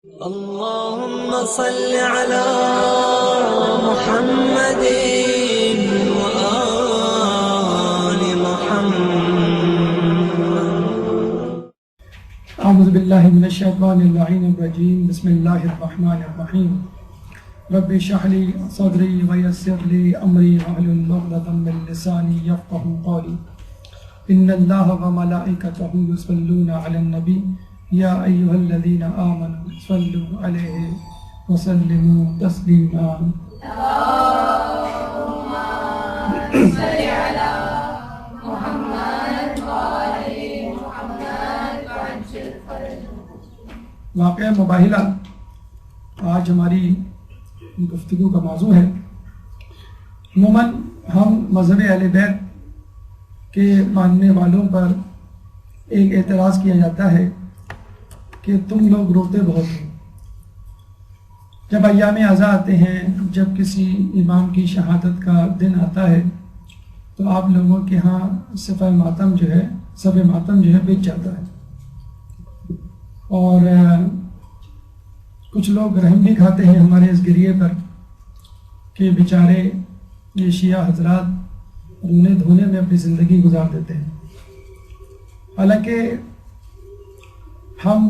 اللهم صل على محمد وآل محمد. اعوذ باللہ من الشیطان اللعین الرجیم. بسم اللہ الرحمن الرحیم. رب اشرح لی صدری ویسر لی امری واحلل عقدۃ من لسانی یفقهوا قولی. ان اللہ وملائکتہ یصلون علی النبی یا ایھا الذین آمنوا صلوا علیہ وسلموا تسلیما. اللهم صل على محمد وآل محمد وعجل فرجهم. واقعہ مباہلہ آج ہماری گفتگو کا موضوع ہے. عموماً ہم مذہب اہل بیت کے ماننے والوں پر ایک اعتراض کیا جاتا ہے کہ تم لوگ روتے بہت ہو. جب ایام عزا آتے ہیں، جب کسی امام کی شہادت کا دن آتا ہے تو آپ لوگوں کے ہاں صف ماتم جو ہے بچ جاتا ہے. اور کچھ لوگ رحم بھی کھاتے ہیں ہمارے اس گریے پر کہ بیچارے یہ شیعہ حضرات رونے دھونے میں اپنی زندگی گزار دیتے ہیں. حالانکہ ہم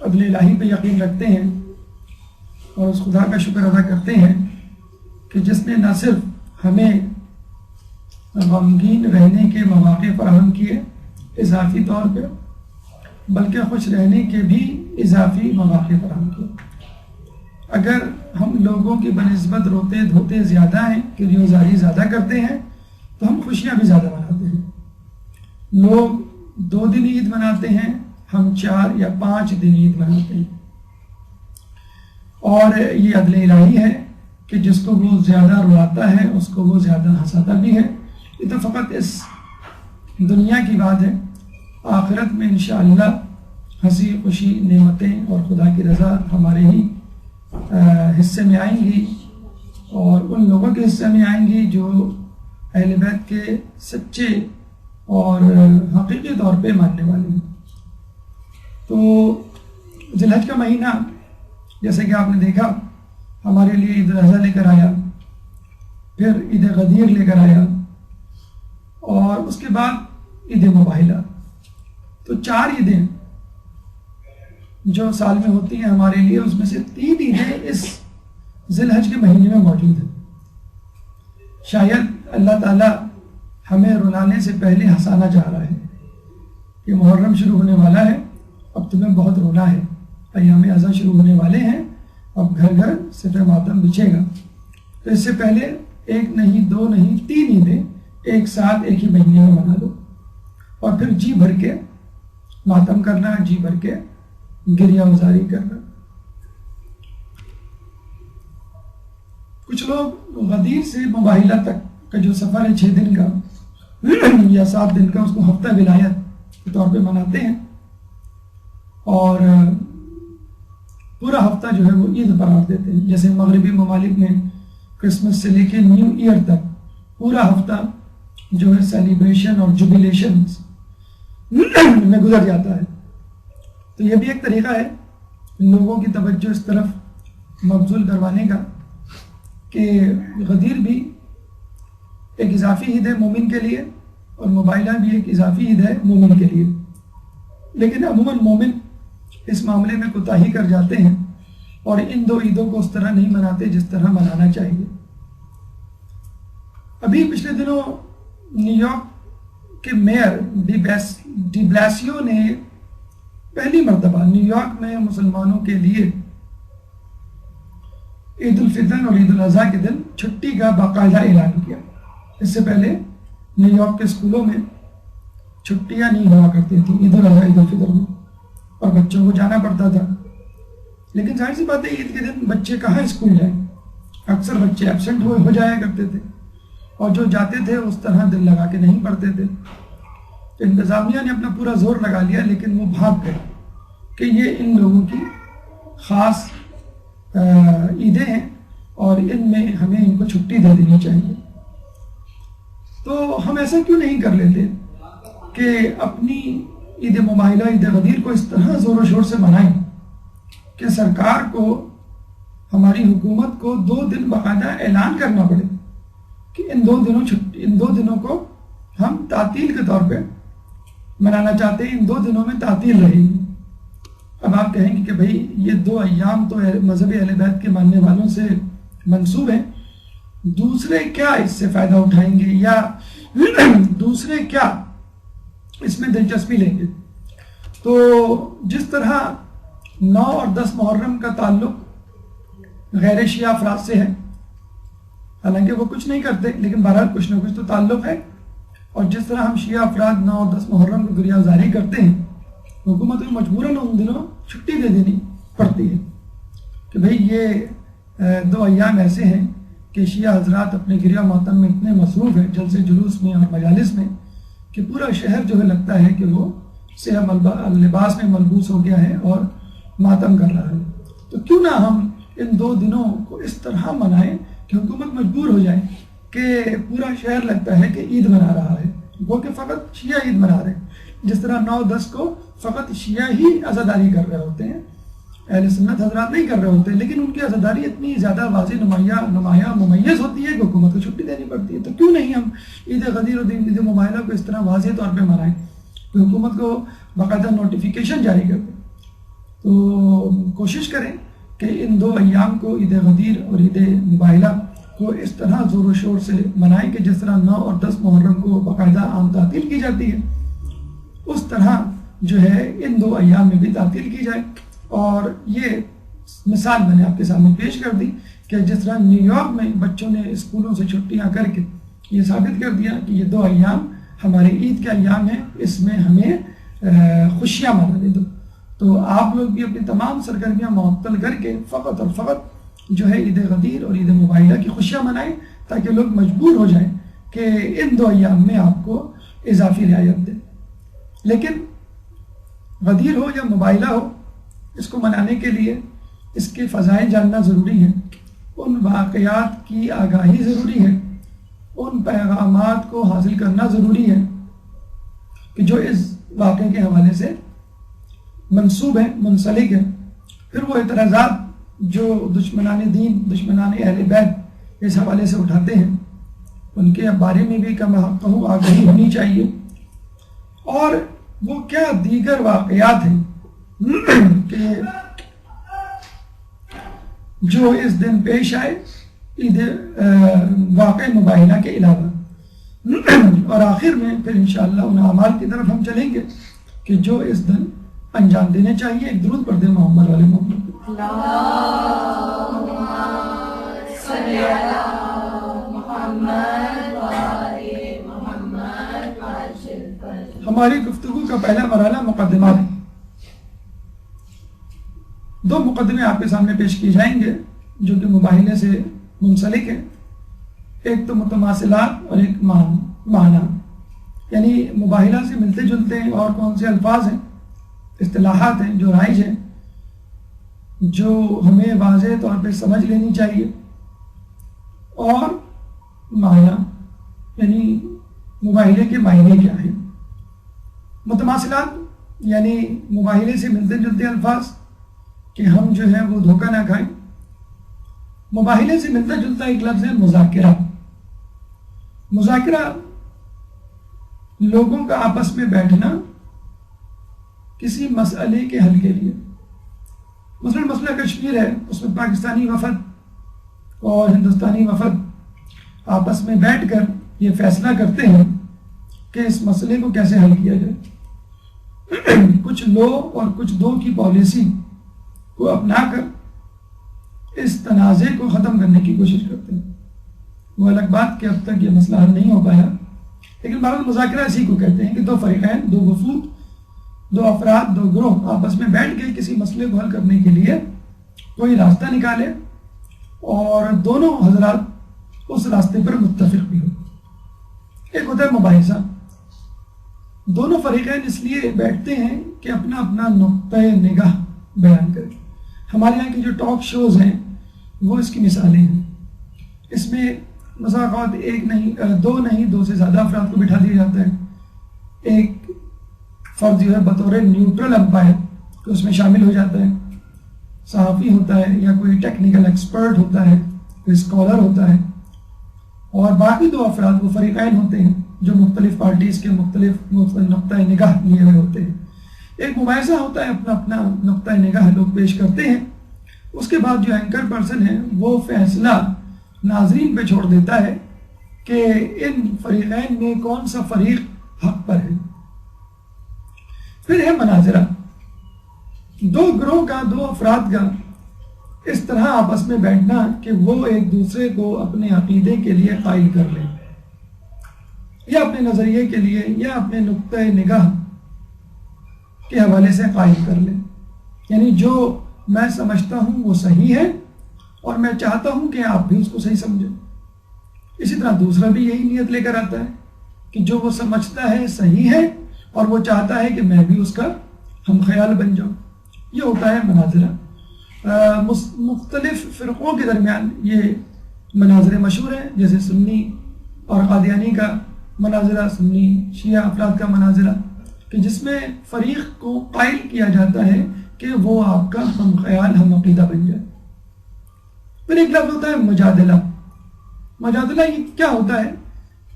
عدل الہی پہ یقین رکھتے ہیں اور اس خدا کا شکر ادا کرتے ہیں کہ جس نے نہ صرف ہمیں غمگین رہنے کے مواقع فراہم کیے اضافی طور پہ، بلکہ خوش رہنے کے بھی اضافی مواقع فراہم کیے. اگر ہم لوگوں کی بنسبت روتے دھوتے زیادہ ہیں، کریوزاری زیادہ کرتے ہیں، تو ہم خوشیاں بھی زیادہ مناتے ہیں. لوگ 2 دن عید مناتے ہیں، ہم 4 یا 5 دن عید مناتے ہیں. اور یہ عدل الہی ہے کہ جس کو وہ زیادہ رواتا ہے اس کو وہ زیادہ ہنساتا بھی ہے. یہ تو فقط اس دنیا کی بات ہے. آخرت میں انشاءاللہ ہنسی خوشی نعمتیں اور خدا کی رضا ہمارے ہی حصے میں آئیں گی، اور ان لوگوں کے حصے میں آئیں گی جو اہل بیت کے سچے اور حقیقی طور پہ ماننے والے ہیں. تو ذی الحج کا مہینہ جیسے کہ آپ نے دیکھا ہمارے لیے عید الاضحیٰ لے کر آیا، پھر عید غدیر لے کر آیا، اور اس کے بعد عید مباہلہ. تو 4 عیدیں جو سال میں ہوتی ہیں ہمارے لیے، اس میں سے 3 عیدیں اس ذی الحج کے مہینے میں موجود ہیں. شاید اللہ تعالیٰ ہمیں رلانے سے پہلے ہنسانا چاہ رہا ہے کہ محرم شروع ہونے والا ہے، اب تمہیں بہت رونا ہے. ایام عزا شروع ہونے والے ہیں، اب گھر گھر صف ماتم بچھے گا. تو اس سے پہلے 1 نہیں 2 نہیں 3 عیدیں ایک ساتھ ایک ہی مہینے میں منا لو، اور پھر جی بھر کے ماتم کرنا، جی بھر کے گریہ وزاری کرنا. کچھ لوگ غدیر سے مباہلہ تک کا جو سفر ہے 6 دن کا یا 7 دن کا، اس کو ہفتہ ولایت کے طور پہ مناتے ہیں، اور پورا ہفتہ جو ہے وہ عید قرار دیتے ہیں. جیسے مغربی ممالک میں کرسمس سے لے کے نیو ایئر تک پورا ہفتہ جو ہے سیلیبریشن اور جوبیلیشن میں گزر جاتا ہے. تو یہ بھی ایک طریقہ ہے لوگوں کی توجہ اس طرف مبذول کروانے کا کہ غدیر بھی ایک اضافی عید ہے مومن کے لیے، اور مباہلہ بھی ایک اضافی عید ہے مومن کے لیے. لیکن عموماً مومن اس معاملے میں کوتاہی کر جاتے ہیں اور ان 2 عیدوں کو اس طرح نہیں مناتے جس طرح منانا چاہیے. ابھی پچھلے دنوں نیو یارک کے میئر ڈی بلاسیو نے پہلی مرتبہ نیو یارک میں مسلمانوں کے لیے عید الفطر اور عید الاضحیٰ کے دن چھٹی کا باقاعدہ اعلان کیا. اس سے پہلے نیو یارک کے اسکولوں میں چھٹیاں نہیں ہوا کرتی تھیں عید الاضحیٰ عید الفطر میں، اور بچوں کو جانا پڑتا تھا. لیکن ظاہر سی بات ہے عید کے دن بچے کہاں اسکول جائیں، اکثر بچے ایبسنٹ ہو جایا کرتے تھے، اور جو جاتے تھے اس طرح دل لگا کے نہیں پڑھتے تھے. تو انتظامیہ نے اپنا پورا زور لگا لیا، لیکن وہ بھاگ گئے کہ یہ ان لوگوں کی خاص عیدیں ہیں اور ان میں ہمیں ان کو چھٹی دے دینی چاہیے. تو ہم ایسا کیوں نہیں کر لیتے کہ اپنی عید مباہلہ عید غدیر کو اس طرح زور و شور سے منائیں کہ سرکار کو، ہماری حکومت کو 2 دن باقاعدہ اعلان کرنا پڑے کہ ان 2 دنوں کو ہم تعطیل کے طور پہ منانا چاہتے ہیں، ان 2 دنوں میں تعطیل رہے گی۔ اب آپ کہیں گے کہ بھائی یہ 2 ایام تو مذہبی اہل بیت کے ماننے والوں سے منسوب ہیں، دوسرے کیا اس سے فائدہ اٹھائیں گے یا دوسرے کیا اس میں دلچسپی لیں گے؟ تو جس طرح 9 اور 10 محرم کا تعلق غیر شیعہ افراد سے ہے، حالانکہ وہ کچھ نہیں کرتے لیکن بہرحال کچھ نہ کچھ تو تعلق ہے، اور جس طرح ہم شیعہ افراد 9 اور 10 محرم کو گریازاری کرتے ہیں، حکومت کو مجبوراً ان دنوں چھٹی دے دینی پڑتی ہے کہ بھئی یہ 2 ایام ایسے ہیں کہ شیعہ حضرات اپنے گریہ ماتم میں اتنے مصروف ہیں، جلسے جلوس میں اور مجالس میں، کہ پورا شہر جو ہے لگتا ہے کہ وہ سیاہ لباس میں ملبوس ہو گیا ہے اور ماتم کر رہا ہے۔ تو کیوں نہ ہم ان 2 دنوں کو اس طرح منائیں کہ حکومت مجبور ہو جائے کہ پورا شہر لگتا ہے کہ عید منا رہا ہے، وہ کہ فقط شیعہ عید منا رہے ہیں، جس طرح 9-10 کو فقط شیعہ ہی عزاداری کر رہے ہوتے ہیں، اہل سنت حضرات نہیں کر رہے ہوتے، لیکن ان کی عزاداری اتنی زیادہ واضح نمایاں ممیز ہوتی ہے کہ حکومت کو چھٹی دینی پڑتی ہے۔ تو کیوں نہیں ہم عید غدیر اور عید مباہلہ کو اس طرح واضح طور پہ منائیں کہ حکومت کو باقاعدہ نوٹیفیکیشن جاری کر دیں۔ تو کوشش کریں کہ ان 2 ایام کو، عید غدیر اور عید مباہلہ کو، اس طرح زور و شور سے منائیں کہ جس طرح 9 اور 10 محرم کو باقاعدہ عام تعطیل کی جاتی ہے، اس طرح جو ہے ان 2 ایام میں بھی تعطیل کی جائے۔ اور یہ مثال میں نے آپ کے سامنے پیش کر دی کہ جس طرح نیو یارک میں بچوں نے اسکولوں سے چھٹیاں کر کے یہ ثابت کر دیا کہ یہ 2 ایام ہمارے عید کے ایام ہیں، اس میں ہمیں خوشیاں منانے دو، تو آپ لوگ بھی اپنی تمام سرگرمیاں معطل کر کے فقط اور فقط جو ہے عید غدیر اور عید مباہلہ کی خوشیاں منائیں، تاکہ لوگ مجبور ہو جائیں کہ ان 2 ایام میں آپ کو اضافی رعایت دیں۔ لیکن غدیر ہو یا مباہلہ ہو، اس کو منانے کے لیے اس کے فضائل جاننا ضروری ہے، ان واقعات کی آگاہی ضروری ہے، ان پیغامات کو حاصل کرنا ضروری ہے کہ جو اس واقعے کے حوالے سے منسوب ہیں، منسلک ہیں۔ پھر وہ اعتراضات جو دشمنان دین، دشمنان اہل بیت اس حوالے سے اٹھاتے ہیں، ان کے بارے میں بھی کہوں آگاہی ہونی چاہیے۔ اور وہ کیا دیگر واقعات ہیں کہ جو اس دن پیش آئے عید واقع مباہلہ کے علاوہ، اور آخر میں پھر انشاءاللہ ان اعمال کی طرف ہم چلیں گے کہ جو اس دن انجام دینے چاہیے۔ ایک درود پڑھ دیں محمد علیہ محمد۔ ہماری گفتگو کا پہلا مرحلہ مقدمات ہے۔ 2 مقدمے آپ کے سامنے پیش کی جائیں گے جو کہ مباہلے سے منسلک ہیں، ایک تو متماثلات اور ایک معنی، یعنی مباہلہ سے ملتے جلتے ہیں اور کون سے الفاظ ہیں، اصطلاحات ہیں جو رائج ہیں، جو ہمیں واضح طور پہ سمجھ لینی چاہیے، اور معنی یعنی مباہلے کے معنی کیا ہیں۔ متماثلات یعنی مباہلے سے ملتے جلتے الفاظ کہ ہم جو ہے وہ دھوکہ نہ کھائیں۔ مباہلے سے ملتا جلتا ایک لفظ ہے مذاکرہ۔ مذاکرہ لوگوں کا آپس میں بیٹھنا کسی مسئلے کے حل کے لیے، مثلا مسئلہ کشمیر ہے، اس میں پاکستانی وفد اور ہندوستانی وفد آپس میں بیٹھ کر یہ فیصلہ کرتے ہیں کہ اس مسئلے کو کیسے حل کیا جائے۔ کچھ لو اور کچھ دو کی پالیسی کو اپنا کر اس تنازع کو ختم کرنے کی کوشش کرتے ہیں۔ وہ الگ بات کہ اب تک یہ مسئلہ حل نہیں ہو پایا، لیکن بہرحال مذاکرہ اسی کو کہتے ہیں کہ 2 فریقین، 2 وفود، 2 افراد، 2 گروہ آپس میں بیٹھ کے کسی مسئلے کو حل کرنے کے لیے کوئی راستہ نکالے اور دونوں حضرات اس راستے پر متفق بھی ہو۔ ایک ہوتا ہے مباحثہ۔ دونوں فریقین اس لیے بیٹھتے ہیں کہ اپنا اپنا نقطۂ نگاہ بیان کریں۔ ہمارے یہاں کی جو ٹاک شوز ہیں وہ اس کی مثالیں ہیں۔ اس میں مساقات 1 نہیں 2 نہیں 2 سے زیادہ افراد کو بٹھا دیا جاتا ہے۔ ایک فرد جو ہے بطور نیوٹرل امپائر تو اس میں شامل ہو جاتا ہے۔ صحافی ہوتا ہے یا کوئی ٹیکنیکل ایکسپرٹ ہوتا ہے، کوئی اسکالر ہوتا ہے، اور باقی 2 افراد وہ فریقین ہوتے ہیں جو مختلف پارٹیز کے مختلف نقطۂ نگاہ لیے ہوئے ہوتے ہیں۔ ایک مباحثہ ہوتا ہے، اپنا اپنا نقطۂ نگاہ لوگ پیش کرتے ہیں، اس کے بعد جو اینکر پرسن ہے وہ فیصلہ ناظرین پہ چھوڑ دیتا ہے کہ ان فریقین میں کون سا فریق حق پر ہے۔ پھر ہے مناظرہ، 2 گروہ کا، 2 افراد کا اس طرح آپس میں بیٹھنا کہ وہ ایک دوسرے کو اپنے عقیدے کے لیے قائل کر لیں، یا اپنے نظریے کے لیے یا اپنے نقطۂ نگاہ کے حوالے سے قائل کر لیں، یعنی جو میں سمجھتا ہوں وہ صحیح ہے اور میں چاہتا ہوں کہ آپ بھی اس کو صحیح سمجھیں۔ اسی طرح دوسرا بھی یہی نیت لے کر آتا ہے کہ جو وہ سمجھتا ہے صحیح ہے اور وہ چاہتا ہے کہ میں بھی اس کا ہم خیال بن جاؤں۔ یہ ہوتا ہے مناظرہ۔ مختلف فرقوں کے درمیان یہ مناظرے مشہور ہیں، جیسے سنی اور قادیانی کا مناظرہ، سنی شیعہ افراد کا مناظرہ، کہ جس میں فریق کو قائل کیا جاتا ہے کہ وہ آپ کا ہم خیال ہم عقیدہ بن جائے۔ پھر ایک لفظ ہوتا ہے مجادلہ۔ مجادلہ یہ کیا ہوتا ہے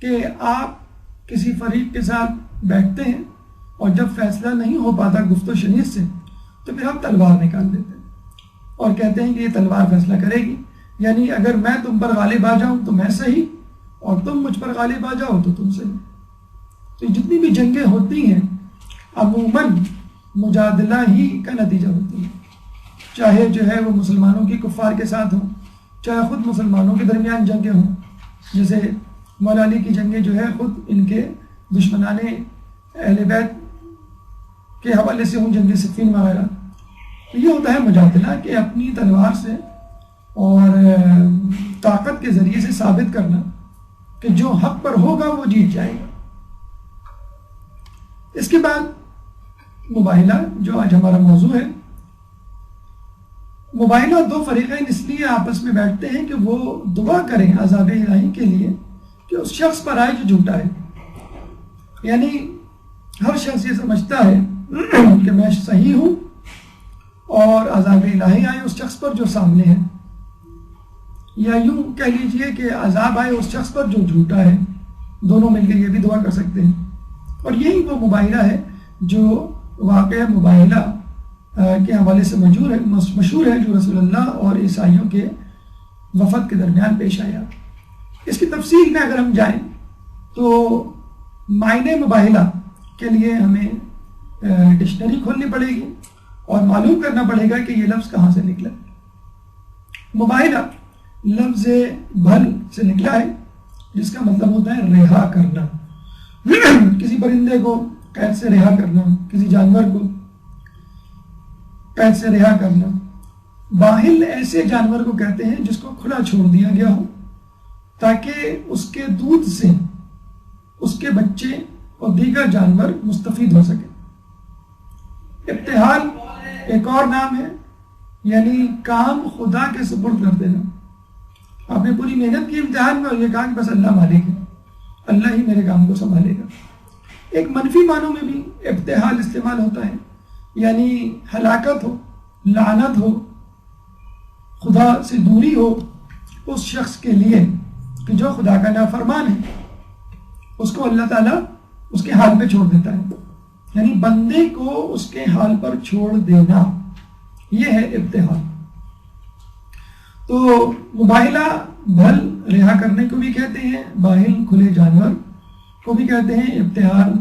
کہ آپ کسی فریق کے ساتھ بیٹھتے ہیں اور جب فیصلہ نہیں ہو پاتا گفت و شنید سے تو پھر آپ تلوار نکال دیتے ہیں اور کہتے ہیں کہ یہ تلوار فیصلہ کرے گی، یعنی اگر میں تم پر غالب آ جاؤں تو میں صحیح اور تم مجھ پر غالب آ جاؤ تو تم صحیح۔ تو جتنی بھی جنگیں ہوتی ہیں عموماً مجادلہ ہی کا نتیجہ ہوتی ہے، چاہے جو ہے وہ مسلمانوں کی کفار کے ساتھ ہوں، چاہے خود مسلمانوں کے درمیان جنگیں ہوں، جیسے مولا علی کی جنگیں جو ہے خود ان کے دشمنان اہل بیت کے حوالے سے ہوں، جنگ صفین وغیرہ۔ تو یہ ہوتا ہے مجادلہ کہ اپنی تلوار سے اور طاقت کے ذریعے سے ثابت کرنا کہ جو حق پر ہوگا وہ جیت جائے گا۔ اس کے بعد مباہلہ، جو آج ہمارا موضوع ہے۔ مباہلہ 2 فریقین اس لیے آپس میں بیٹھتے ہیں کہ وہ دعا کریں عذاب الہی کے لیے کہ اس شخص پر آئے جو جھوٹا ہے، یعنی ہر شخص یہ سمجھتا ہے کہ میں صحیح ہوں اور عذاب الہی آئے اس شخص پر جو سامنے ہے، یا یوں کہہ لیجئے کہ عذاب آئے اس شخص پر جو جھوٹا ہے۔ دونوں مل کے یہ بھی دعا کر سکتے ہیں، اور یہی وہ مباہلہ ہے جو واقعہ مباہلہ کے حوالے سے مشہور ہے، جو رسول اللہ اور عیسائیوں کے وفد کے درمیان پیش آیا۔ اس کی تفصیل میں اگر ہم جائیں تو معنی مباہلہ کے لیے ہمیں ڈکشنری کھولنی پڑے گی اور معلوم کرنا پڑے گا کہ یہ لفظ کہاں سے نکلا۔ مباہلہ لفظ بھل سے نکلا ہے، جس کا مطلب ہوتا ہے رہا کرنا، کسی پرندے کو قید سے رہا کرنا، کسی جانور کو قید سے رہا کرنا۔ باہل ایسے جانور کو کہتے ہیں جس کو کھلا چھوڑ دیا گیا ہو تاکہ اس کے دودھ سے اس کے بچے اور دیگر جانور مستفید ہو سکیں۔ ابتحال ایک اور نام ہے، یعنی کام خدا کے سپرد کر دینا۔ آپ نے پوری محنت کی امتحان میں اور یہ کہا کہ بس اللہ مالک ہے، اللہ ہی میرے کام کو سنبھالے گا۔ ایک منفی معنوں میں بھی ابتحال استعمال ہوتا ہے، یعنی ہلاکت ہو، لعنت ہو، خدا سے دوری ہو اس شخص کے لیے کہ جو خدا کا نافرمان ہے، اس کو اللہ تعالیٰ اس کے حال پہ چھوڑ دیتا ہے، یعنی بندے کو اس کے حال پر چھوڑ دینا، یہ ہے ابتحال۔ تو مباہلہ بھل رہا کرنے کو بھی کہتے ہیں، باہل کھلے جانور کو بھی کہتے ہیں، ابتحال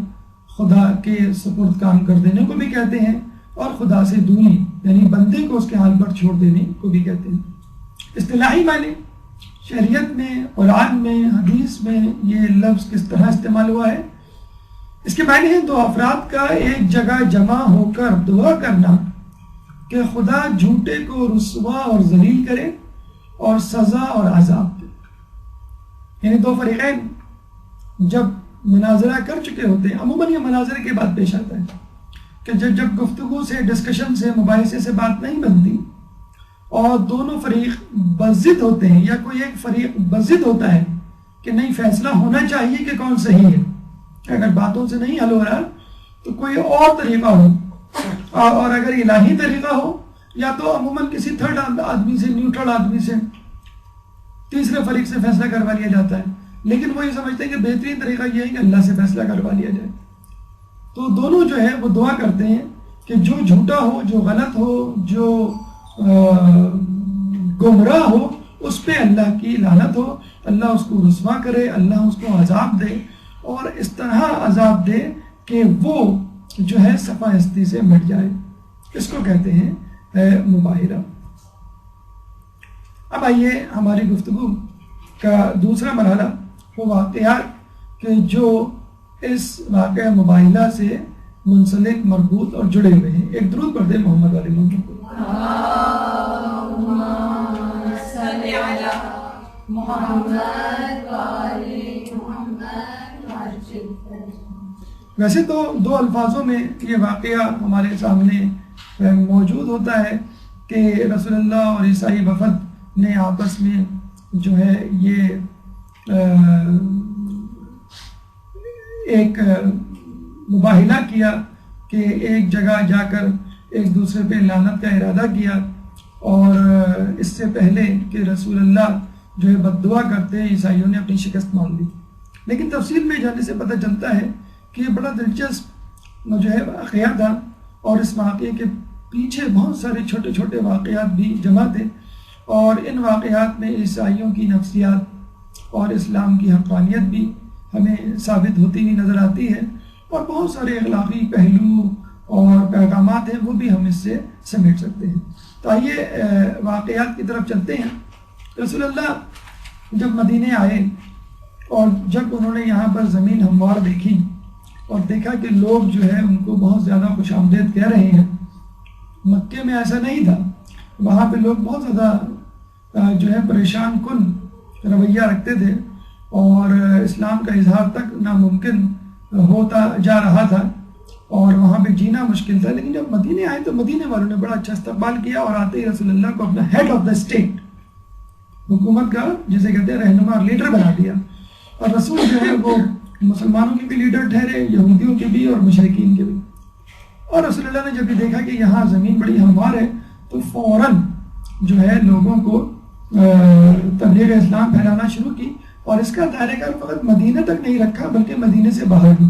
خدا کے سپرد کام کر دینے کو بھی کہتے ہیں، اور خدا سے دوری یعنی بندے کو اس کے حال پر چھوڑ دینے کو بھی کہتے ہیں۔ اصطلاحی معنی شریعت میں، قرآن میں، حدیث میں یہ لفظ کس طرح استعمال ہوا ہے، اس کے معنی ہیں 2 افراد کا ایک جگہ جمع ہو کر دعا کرنا کہ خدا جھوٹے کو رسوا اور ذلیل کرے اور سزا اور عذاب دے۔ یعنی 2 فریقین جب مناظرہ کر چکے ہوتے ہیں، عموماً یہ مناظرے کے بعد پیش آتا ہے کہ جب گفتگو سے، ڈسکشن سے، مباحثے سے بات نہیں بنتی اور دونوں فریق بضد ہوتے ہیں، یا کوئی ایک فریق بضد ہوتا ہے کہ نہیں فیصلہ ہونا چاہیے کہ کون صحیح ہے، اگر باتوں سے نہیں حل ہو رہا تو کوئی اور طریقہ ہو، اور اگر الہی طریقہ ہو یا تو عموماً کسی تھرڈ آدمی سے، نیوٹرل آدمی سے، تیسرے فریق سے فیصلہ کروا لیا جاتا ہے، لیکن وہ یہ سمجھتے ہیں کہ بہترین طریقہ یہ ہے کہ اللہ سے فیصلہ کروا لیا جائے. تو دونوں جو ہے وہ دعا کرتے ہیں کہ جو جھوٹا ہو، جو غلط ہو، جو گمراہ ہو، اس پہ اللہ کی لعنت ہو، اللہ اس کو رسوا کرے، اللہ اس کو عذاب دے، اور اس طرح عذاب دے کہ وہ جو ہے صفا ہستی سے مٹ جائے. اس کو کہتے ہیں مباہرہ. اب آئیے ہماری گفتگو کا دوسرا مرحلہ وہ واقعات کہ جو اس واقعہ مباہلہ سے منسلک، مربوط اور جڑے ہوئے ہیں. ایک درود پڑھ دیں محمد علی محمد کو. اللهم صل على محمد وآل محمد وعجل فرجهم. ویسے تو دو الفاظوں میں یہ واقعہ ہمارے سامنے موجود ہوتا ہے کہ رسول اللہ اور عیسائی وفد نے آپس میں جو ہے یہ ایک مباہلہ کیا کہ ایک جگہ جا کر ایک دوسرے پہ لعنت کا ارادہ کیا، اور اس سے پہلے کہ رسول اللہ جو ہے بد دعا کرتے عیسائیوں نے اپنی شکست مان لی. لیکن تفصیل میں جانے سے پتہ چلتا ہے کہ یہ بڑا دلچسپ جو ہے واقعہ تھا، اور اس واقعے کے پیچھے بہت سارے چھوٹے چھوٹے واقعات بھی جمع تھے، اور ان واقعات میں عیسائیوں کی نفسیات اور اسلام کی حقانیت بھی ہمیں ثابت ہوتی ہوئی نظر آتی ہے، اور بہت سارے اخلاقی پہلو اور پیغامات ہیں وہ بھی ہم اس سے سمیٹ سکتے ہیں. تو آئیے واقعات کی طرف چلتے ہیں. رسول اللہ جب مدینے آئے اور جب انہوں نے یہاں پر زمین ہموار دیکھی اور دیکھا کہ لوگ جو ہے ان کو بہت زیادہ خوش آمدید کہہ رہے ہیں. مکے میں ایسا نہیں تھا، وہاں پہ لوگ بہت زیادہ جو ہے پریشان کن رویہ رکھتے تھے، اور اسلام کا اظہار تک ناممکن ہوتا جا رہا تھا، اور وہاں پہ جینا مشکل تھا. لیکن جب مدینے آئے تو مدینے والوں نے بڑا اچھا استقبال کیا، اور آتے ہی رسول اللہ کو اپنا ہیڈ آف دا اسٹیٹ، حکومت کا جسے کہتے ہیں رہنما اور لیڈر بنا دیا. اور رسول جو ہے وہ مسلمانوں کے بھی لیڈر ٹھہرے، یہودیوں کے بھی اور مشرکین کے بھی. اور رسول اللہ نے جب یہ دیکھا کہ یہاں زمین بڑی ہموار ہے تو فوراً جو ہے لوگوں کو تبلیغ اسلام پھیلانا شروع کی، اور اس کا دائرہ کار فقط مدینہ تک نہیں رکھا بلکہ مدینے سے باہر بھی.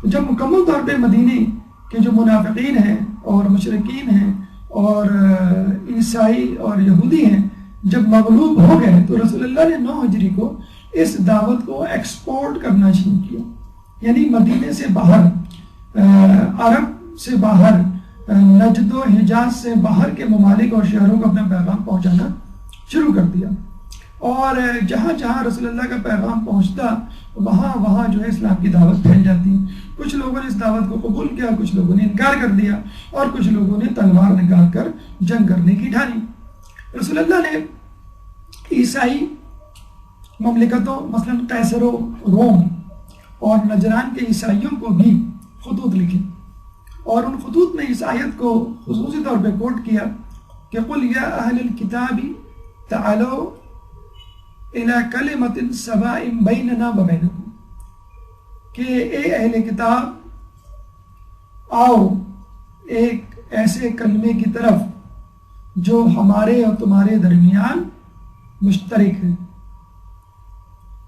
جب مکمل طور پہ مدینے کے جو منافقین ہیں اور مشرکین ہیں اور عیسائی اور یہودی ہیں جب مغلوب ہو گئے تو رسول اللہ نے 9 ہجری کو اس دعوت کو ایکسپورٹ کرنا شروع کیا. یعنی مدینے سے باہر، عرب سے باہر، نجد و حجاز سے باہر کے ممالک اور شہروں کو اپنا پیغام پہنچانا شروع کر دیا. اور جہاں جہاں رسول اللہ کا پیغام پہنچتا وہاں وہاں جو ہے اسلام کی دعوت پھیل جاتی. کچھ لوگوں نے اس دعوت کو قبول کیا، کچھ لوگوں نے انکار کر دیا، اور کچھ لوگوں نے تلوار نکال کر جنگ کرنے کی ٹھانی. رسول اللہ نے عیسائی مملکتوں مثلا قیصر و روم اور نجران کے عیسائیوں کو بھی خطوط لکھے، اور ان خطوط میں اس آیت کو خصوصی طور پہ کوٹ کیا کہ قل یا اہل الکتاب تعالوا الی کلمۃ سواء بیننا وبینکم، کہ اے اہل کتاب آؤ ایک ایسے کلمے کی طرف جو ہمارے اور تمہارے درمیان مشترک ہے.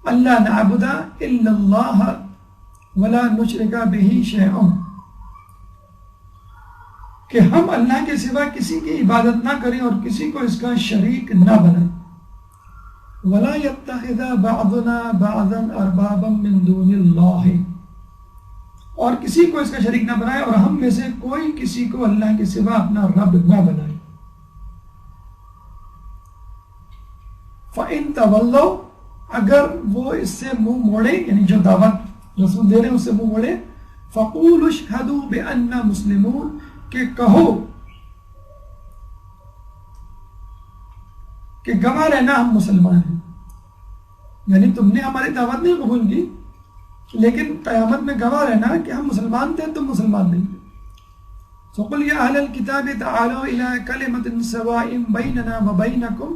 اللہ نعبد الا اللہ ولا نشرک بہ شیئا، کہ ہم اللہ کے سوا کسی کی عبادت نہ کریں اور کسی کو اس کا شریک نہ بنائیں. ولا يتخذ بعضنا بعضا اربابا من دون اللہ، اور کسی کو اس کا شریک نہ بنائے اور ہم میں سے کوئی کسی کو اللہ کے سوا اپنا رب نہ بنائے. فَإِن تَوَلَّوْا، اگر وہ اس سے منہ موڑے، یعنی جو دعوت رسول دے رہے ہیں اس سے منہ موڑے، فَقُولُوا اشْهَدُوا بِأَنَّا مُسْلِمُونَ، کہ کہو کہ گواہ رہنا ہم مسلمان ہیں. یعنی تم نے ہماری دعوت نہیں قبول کی، لیکن قیامت میں گواہ رہنا کہ ہم مسلمان تھے، تم مسلمان نہیں تھے. فَقُلْ يَا أَهْلَ الْكِتَابِ تَعَالَوْا إِلَىٰ كَلِمَةٍ سَوَاءٍ بَيْنَنَا وَبَيْنَكُمْ،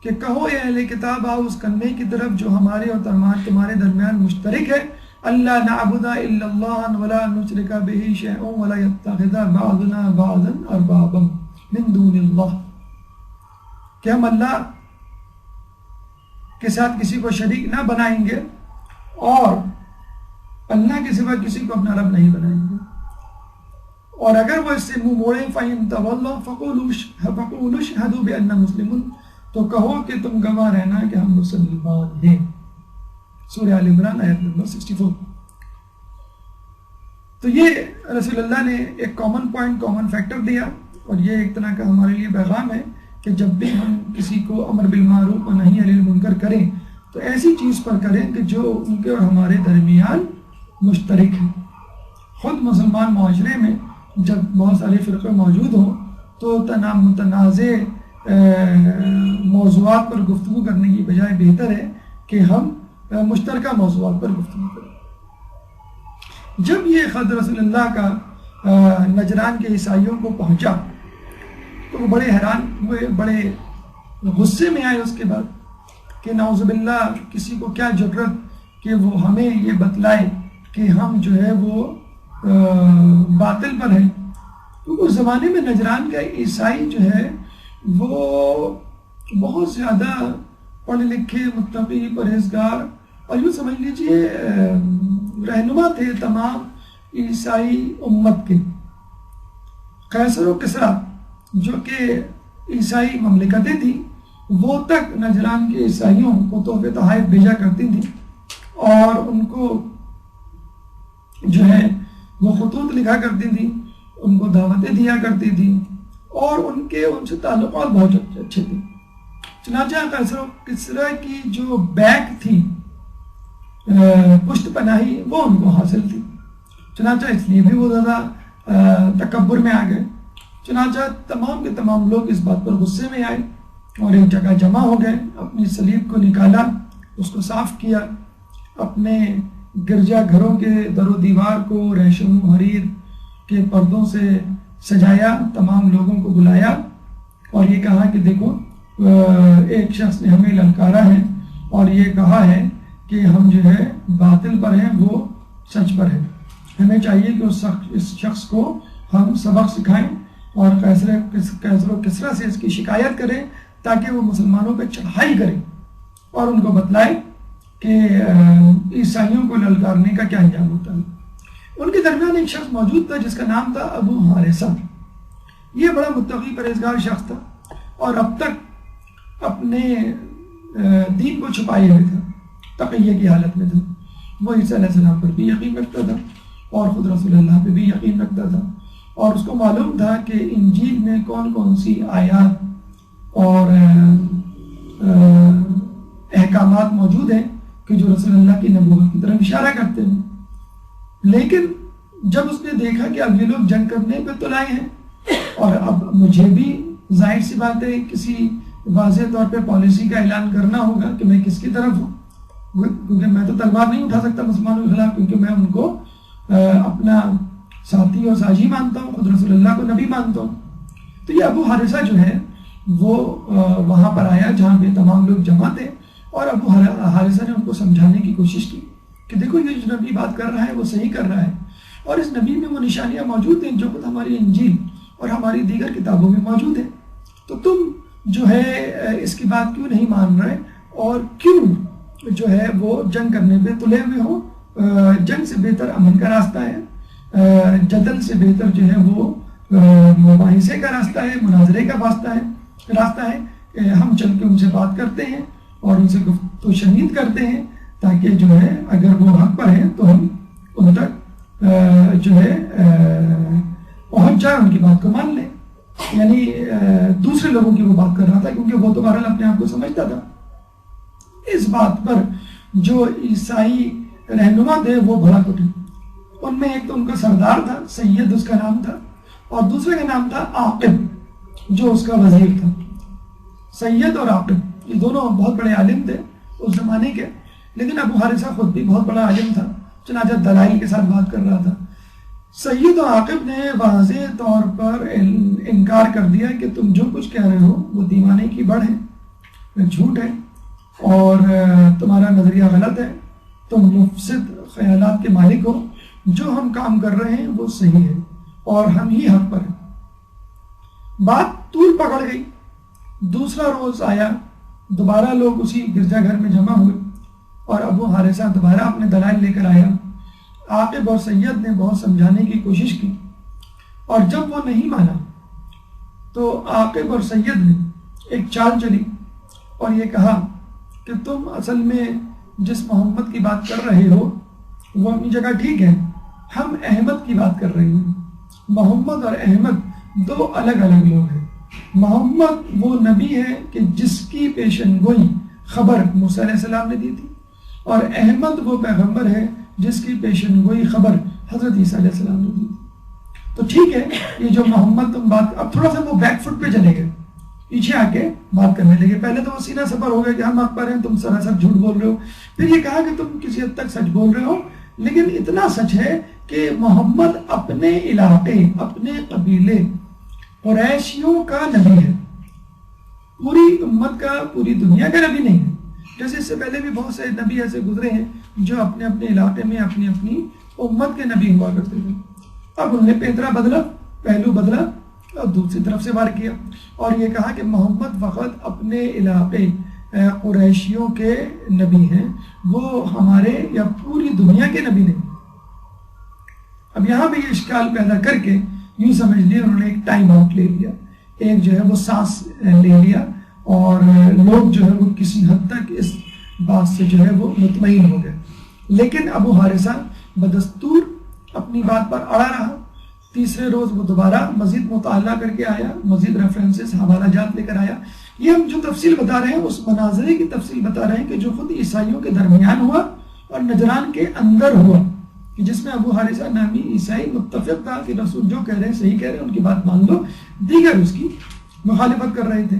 کہ کہو اے اہل کتاب آؤ اس کلمے کی طرف جو ہمارے اور تمہارے درمیان مشترک ہے. اللہ نعبد الا اللہ ولا نشرک بہ شیئا ولا یتخذ بعضنا بعضا اربابا من دون اللہ، کہ ہم اللہ کے ساتھ کسی کو شریک نہ بنائیں گے اور اللہ کے سوا کسی کو اپنا رب نہیں بنائیں گے، اور اگر وہ اس سے منہ موڑیں فَإِن تَوَلَّوْا فَقُولُوا اشْهَدُوا بِأَنَّا مُسْلِمُونَ، تو کہو کہ تم گواہ رہنا کہ ہم مسلمان ہیں۔ سورہ آل عمران آیت نمبر 64۔ تو یہ رسول اللہ نے ایک کامن پوائنٹ، کامن فیکٹر دیا، اور یہ ایک طرح کا ہمارے لیے پیغام ہے کہ جب بھی ہم کسی کو امر بالمعروف و نہی عن المنکر کریں تو ایسی چیز پر کریں کہ جو ان کے اور ہمارے درمیان مشترک ہے۔ خود مسلمان معاشرے میں جب بہت سارے فرقے موجود ہوں تو متنازع موضوعات پر گفتگو کرنے کی بجائے بہتر ہے کہ ہم مشترکہ موضوعات پر گفتگو کریں۔ جب یہ خط رسول اللہ کا نجران کے عیسائیوں کو پہنچا تو وہ بڑے حیران ہوئے، بڑے غصے میں آئے اس کے بعد کہ نعوذ باللہ کسی کو کیا جرت کہ وہ ہمیں یہ بتلائے کہ ہم جو ہے وہ باطل پر ہیں۔ تو اس زمانے میں نجران کا عیسائی جو ہے وہ بہت زیادہ پڑھے لکھے، متقی، پرہیزگار، اور یوں سمجھ لیجئے رہنما تھے تمام عیسائی امت کے۔ قیصر و کسریٰ جو کہ عیسائی مملکتیں تھیں وہ تک نجران کے عیسائیوں کو تحفے تحائف بھیجا کرتی تھیں، اور ان کو جو ہے وہ خطوط لکھا کرتی تھیں، ان کو دعوتیں دیا کرتی تھیں، اور ان سے تعلقات بہت اچھے تھے۔ چنانچہ قیصر و کسریٰ کی جو بیک تھی، پشت پناہی، وہ ان کو حاصل تھی، چنانچہ اس لیے بھی وہ زیادہ تکبر میں آ گئے۔ چنانچہ تمام کے تمام لوگ اس بات پر غصے میں آئے اور ایک جگہ جمع ہو گئے، اپنی صلیب کو نکالا، اس کو صاف کیا، اپنے گرجا گھروں کے در و دیوار کو ریشم و حریر کے پردوں سے سجایا، تمام لوگوں کو بلایا اور یہ کہا کہ دیکھو ایک شخص نے ہمیں للکارا ہے اور یہ کہا ہے کہ ہم جو ہے باطل پر ہیں، وہ سچ پر ہے، ہمیں چاہیے کہ اس شخص کو ہم سبق سکھائیں اور قیصر و کسریٰ سے اس کی شکایت کریں تاکہ وہ مسلمانوں پہ چڑھائی کریں اور ان کو بتلائے کہ عیسائیوں کو للکارنے کا کیا انجام ہوتا ہے۔ ان کے درمیان ایک شخص موجود تھا جس کا نام تھا ابو حارثہ۔ یہ بڑا متقی پرہیزگار شخص تھا اور اب تک اپنے دین کو چھپائے ہوئے تھا، تقیہ کی حالت میں تھا۔ وہ عیسیٰ علیہ السلام پر بھی یقین رکھتا تھا اور خود رسول اللہ پہ بھی یقین رکھتا تھا، اور اس کو معلوم تھا کہ انجیل میں کون کون سی آیات اور احکامات موجود ہیں کہ جو رسول اللہ کی نبوت کی طرف اشارہ کرتے ہیں۔ لیکن جب اس نے دیکھا کہ اب یہ لوگ جنگ کرنے پہ تو لائے ہیں اور اب مجھے بھی ظاہر سی بات ہے کسی واضح طور پہ پالیسی کا اعلان کرنا ہوگا کہ میں کس کی طرف ہوں، کیونکہ میں تو تلوار نہیں اٹھا سکتا مسلمانوں کے خلاف، کیونکہ میں ان کو اپنا ساتھی اور ساجی مانتا ہوں، خود رسول اللہ کو نبی مانتا ہوں۔ تو یہ ابو حارثہ جو ہے وہ وہاں پر آیا جہاں پہ تمام لوگ جمع تھے، اور ابو حارثہ نے ان کو سمجھانے کی کوشش کی کہ دیکھو یہ جو نبی بات کر رہا ہے وہ صحیح کر رہا ہے، اور اس نبی میں وہ نشانیاں موجود ہیں جو خود ہماری انجیل اور ہماری دیگر کتابوں میں موجود ہیں، تو تم جو ہے اس کی بات کیوں نہیں مان رہے اور کیوں جو ہے وہ جنگ کرنے پہ تلے ہوئے ہو؟ جنگ سے بہتر امن کا راستہ ہے، جدل سے بہتر جو ہے وہ مباحثے کا راستہ ہے، مناظرے کا راستہ ہے۔ ہم چل کے ان سے بات کرتے ہیں اور ان سے گفتگو شنید کرتے ہیں تاکہ جو ہے اگر وہ حق پر ہیں تو ہم ان تک جو ہے پہنچ جائیں، ان کی بات کو مان لیں۔ یعنی دوسرے لوگوں کی وہ بات کر رہا تھا کیونکہ وہ تو بہرحال اپنے آپ کو سمجھتا تھا۔ اس بات پر جو عیسائی رہنما تھے وہ بھڑک اٹھے۔ ان میں ایک تو ان کا سردار تھا، سید اس کا نام تھا، اور دوسرے کا نام تھا عاقب جو اس کا وزیر تھا۔ سید اور عاقب یہ دونوں بہت بڑے عالم تھے اس زمانے کے، لیکن ابو حارثہ خود بھی بہت بڑا عالم تھا، چنانچہ دلائل کے ساتھ بات کر رہا تھا۔ سید اور عاقب نے واضح طور پر انکار کر دیا کہ تم جو کچھ کہہ رہے ہو وہ دیوانے کی بڑھ ہے، جھوٹ ہے، اور تمہارا نظریہ غلط ہے، تم مفسد خیالات کے مالک ہو، جو ہم کام کر رہے ہیں وہ صحیح ہے اور ہم ہی حق پر ہیں۔ بات طول پکڑ گئی۔ دوسرا روز آیا، دوبارہ لوگ اسی گرجا گھر میں جمع ہوئے اور ابو حارثہ دوبارہ اپنے دلائل لے کر آیا۔ عاقب اور سید نے بہت سمجھانے کی کوشش کی اور جب وہ نہیں مانا تو عاقب اور سید نے ایک چال چلی اور یہ کہا کہ تم اصل میں جس محمد کی بات کر رہے ہو وہ اپنی جگہ ٹھیک ہے، ہم احمد کی بات کر رہے ہیں۔ محمد اور احمد دو الگ الگ لوگ ہیں۔ محمد وہ نبی ہے کہ جس کی پیشن گوئی خبر موسیٰ علیہ السلام نے دی تھی، اور احمد وہ پیغمبر ہے جس کی پیشن گوئی خبر حضرت عیسیٰ علیہ السلام نے دی تھی۔ تو ٹھیک ہے، یہ جو محمد تم بات، اب تھوڑا سا وہ بیک فٹ پہ چلے گئے، پیچھے آ کے بات کرنے لگے۔ پہلے تو وہ سینہ سفر ہو گیا کہ ہم حق پر ہیں، تم سراسر جھوٹ بول رہے ہو۔ پھر یہ کہا کہ تم کسی حد تک سچ بول رہے ہو، لیکن اتنا سچ ہے کہ محمد اپنے علاقے، اپنے قبیلے قریشیوں کا نبی ہے، پوری امت کا، پوری دنیا کا نبی نہیں ہے۔ جیسے اس سے پہلے بھی بہت سے نبی ایسے گزرے ہیں جو اپنے اپنے علاقے میں اپنی اپنی امت کے نبی ہوا کرتے تھے۔ اب انہوں نے پیترا بدلا، پہلو بدلا اور دوسری طرف سے وار کیا اور یہ کہا کہ محمد فقط اپنے علاقے قریشیوں کے نبی ہیں، وہ ہمارے یا پوری دنیا کے نبی نہیں۔ اب یہاں پہ یہ اشکال پیدا کر کے یوں سمجھ لیا انہوں نے ایک ٹائم آؤٹ لے لیا، ایک جو ہے وہ سانس لے لیا، اور لوگ جو ہے وہ کسی حد تک اس بات سے جو ہے وہ مطمئن ہو گئے۔ لیکن ابو حارثہ بدستور اپنی بات پر اڑا رہا۔ تیسرے روز وہ دوبارہ مزید مطالعہ کر کے آیا، مزید ریفرنسز، حوالہ جات لے کر آیا۔ یہ ہم جو تفصیل بتا رہے ہیں اس مناظرے کی تفصیل بتا رہے ہیں کہ جو خود عیسائیوں کے درمیان ہوا اور نجران کے اندر ہوا، کہ جس میں ابو حارثہ نامی عیسائی متفق تھا کہ رسول جو کہہ رہے ہیں صحیح کہہ رہے ہیں، ان کی بات مان لو، دیگر اس کی مخالفت کر رہے تھے۔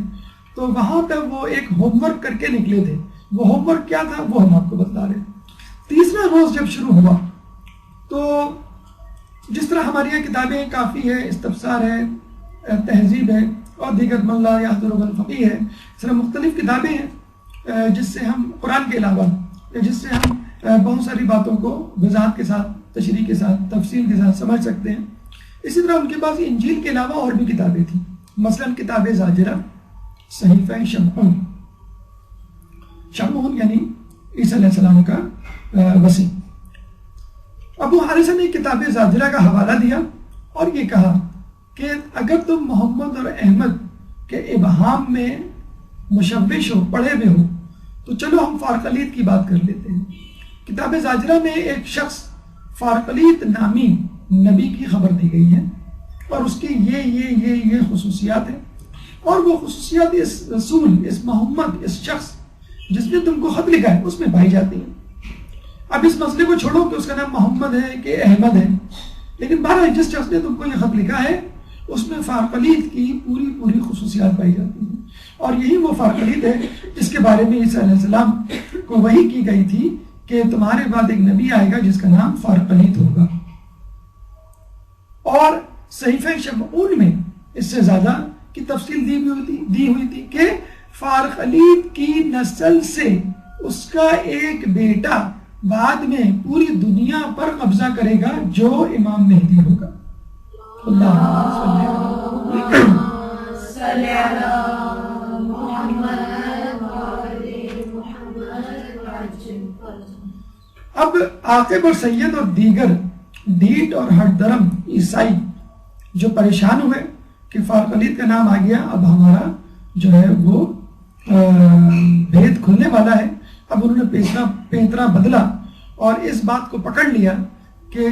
تو وہاں پہ وہ ایک ہوم ورک کر کے نکلے تھے۔ وہ ہوم ورک کیا تھا وہ ہم آپ کو بتا رہے ہیں۔ تیسرا روز جب شروع ہوا تو جس طرح ہماری یہاں کتابیں کافی ہے، استفسار ہے، تہذیب ہے اور دیگر من لا یحضر الفقیہ ہے، اس طرح مختلف کتابیں ہیں جس سے ہم قرآن کے علاوہ جس سے ہم بہت ساری باتوں کو وضاحت کے ساتھ، تشریح کے ساتھ، تفصیل کے ساتھ سمجھ سکتے ہیں۔ اسی طرح ان کے پاس انجیل کے علاوہ اور بھی کتابیں تھیں، مثلا کتاب زاجرہ، صحیفہ شمعون، شمعون یعنی عیسیٰ علیہ السلام کا وسیع۔ ابو حارثہ نے کتاب زاجرہ کا حوالہ دیا اور یہ کہا کہ اگر تم محمد اور احمد کے ابہام میں مشوش ہو، پڑھے ہوئے ہو، تو چلو ہم فارقلیت کی بات کر لیتے ہیں۔ کتاب زاجرہ میں ایک شخص فارقلیت نامی نبی کی خبر دی گئی ہے اور اس کی یہ خصوصیات ہیں، اور وہ خصوصیات اس رسول، اس محمد، اس شخص جس نے تم کو خط لکھا ہے اس میں پائی جاتی ہیں۔ اب اس مسئلے کو چھوڑو کہ اس کا نام محمد ہے کہ احمد ہے، لیکن بہرحال جس شخص نے تم کو یہ خط لکھا ہے اس میں فارقلیت کی پوری خصوصیات پائی جاتی ہیں، اور یہی وہ فارقلیت ہے جس کے بارے میں عیسیٰ علیہ السلام کو وحی کی گئی تھی کہ تمہارے بعد ایک نبی آئے گا جس کا نام فارقلیت ہوگا۔ اور صحیفہ شمعون میں اس سے زیادہ کی تفصیل دی ہوئی تھی کہ فارقلیت کی نسل سے اس کا ایک بیٹا بعد میں پوری دنیا پر قبضہ کرے گا جو امام مہدی ہوگا۔ اللہ صلی علی محمد۔ اب عاقب اور سید اور دیگر ڈیٹ اور ہٹ درم عیسائی جو پریشان ہوئے کہ فارقلیت کا نام آ گیا، اب ہمارا جو ہے وہ بھید کھلنے والا ہے۔ اب انہوں نے پیترا بدلا اور اس بات کو پکڑ لیا کہ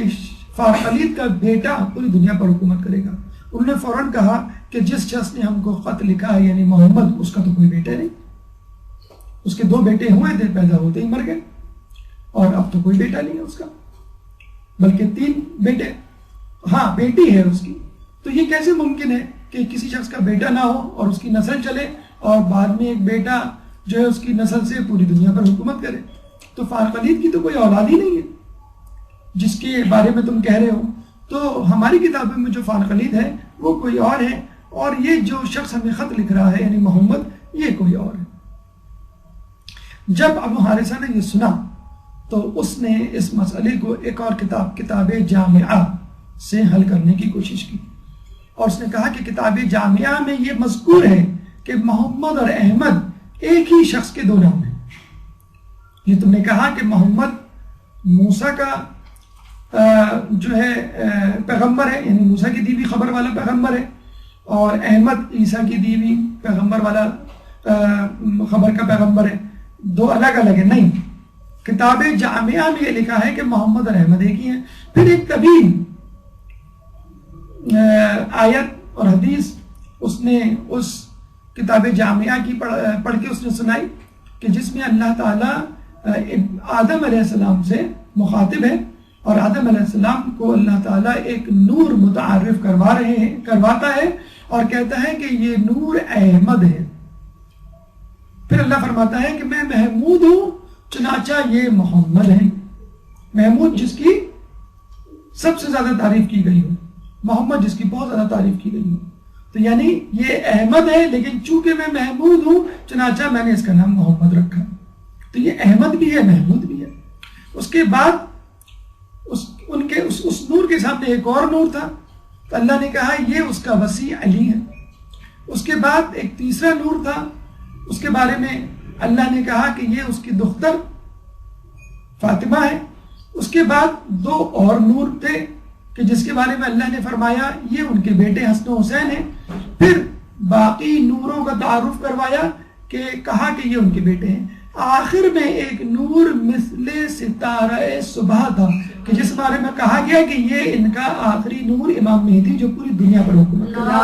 فارقلیت کا بیٹا پوری دنیا پر حکومت کرے گا۔ انہوں نے فوراً کہا کہ جس شخص نے ہم کو خط لکھا ہے یعنی محمد، اس کا تو کوئی بیٹا نہیں، اس کے 2 بیٹے ہوئے تھے، پیدا ہوتے ہی مر گئے، اور اب تو کوئی بیٹا نہیں ہے اس کا، بلکہ 3 بیٹے، ہاں بیٹی ہے اس کی۔ تو یہ کیسے ممکن ہے کہ کسی شخص کا بیٹا نہ ہو اور اس کی نسل چلے اور بعد میں ایک بیٹا جو ہے اس کی نسل سے پوری دنیا پر حکومت کرے؟ تو فارقلیت کی تو کوئی اولاد ہی نہیں ہے جس کے بارے میں تم کہہ رہے ہو۔ تو ہماری کتابوں میں جو فارقلیت ہے وہ کوئی اور ہے، اور یہ جو شخص ہمیں خط لکھ رہا ہے یعنی محمد، یہ کوئی اور ہے۔ جب ابو حارثہ نے یہ سنا تو اس نے اس مسئلے کو ایک اور کتاب جامعہ سے حل کرنے کی کوشش کی، اور اس نے کہا کہ کتاب جامعہ میں یہ مذکور ہے کہ محمد اور احمد ایک ہی شخص کے دو نام ہیں۔ یہ تم نے کہا کہ محمد موسیٰ کا جو ہے پیغمبر ہے، یعنی موسیٰ کی دی ہوئی خبر والا پیغمبر ہے، اور احمد عیسیٰ کی دی ہوئی پیغمبر والا خبر کا پیغمبر ہے، دو الگ الگ ہیں۔ نہیں، کتاب جامعہ میں یہ لکھا ہے کہ محمد اور احمد ایک ہی ہیں۔ پھر ایک طویل آیت اور حدیث اس نے اس کتاب جامعہ کی پڑھ کے اس نے سنائی کہ جس میں اللہ تعالیٰ آدم علیہ السلام سے مخاطب ہے، اور آدم علیہ السلام کو اللہ تعالیٰ ایک نور متعارف کرواتا ہے اور کہتا ہے کہ یہ نور احمد ہے۔ پھر اللہ فرماتا ہے کہ میں محمود ہوں، چنانچہ یہ محمد ہے۔ محمود جس کی سب سے زیادہ تعریف کی گئی ہو، محمد جس کی بہت زیادہ تعریف کی گئی ہو، تو یعنی یہ احمد ہے، لیکن چونکہ میں محمود ہوں چنانچہ میں نے اس کا نام محمد رکھا۔ تو یہ احمد بھی ہے، محمود بھی ہے۔ اس کے بعد اس نور کے سامنے ایک اور نور تھا، تو اللہ نے کہا یہ اس کا وسیع علی ہے۔ اس کے بعد ایک تیسرا نور تھا، اس کے بارے میں اللہ نے کہا کہ یہ اس کی دختر فاطمہ ہے۔ اس کے بعد دو اور نور تھے کہ جس کے بارے میں اللہ نے فرمایا یہ ان کے بیٹے حسن و حسین ہیں۔ پھر باقی نوروں کا تعارف کروایا کہ کہا کہ یہ ان کے بیٹے ہیں۔ آخر میں ایک نور مثل ستارہ صبح تھا کہ جس بارے میں کہا گیا کہ یہ ان کا آخری نور امام مہدی جو پوری دنیا پر حکومت کرے گا۔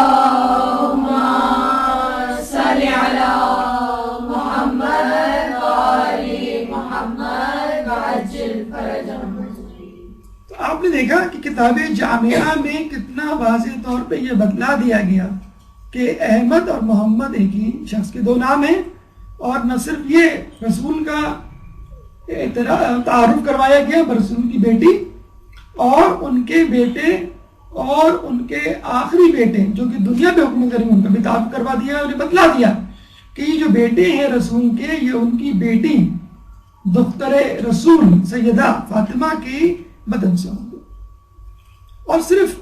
اللہم صلی علی محمد وآل محمد وعجل فرجهم۔ تو آپ نے دیکھا کہ کتاب جامعہ میں کتنا واضح طور پہ یہ بتلا دیا گیا کہ احمد اور محمد ایک ہی شخص کے دو نام ہیں، اور نہ صرف یہ رسول کا تعارف کروایا گیا رسول کی بیٹی اور ان کے بیٹے اور ان کے آخری بیٹے جو کہ دنیا پہ حکم کریں ان کا بھی تعارف کروا دیا اور بتلا دیا کہ یہ جو بیٹے ہیں رسول کے یہ ان کی بیٹی دختر رسول سیدہ فاطمہ کی بدن سے ہوں گے۔ اور صرف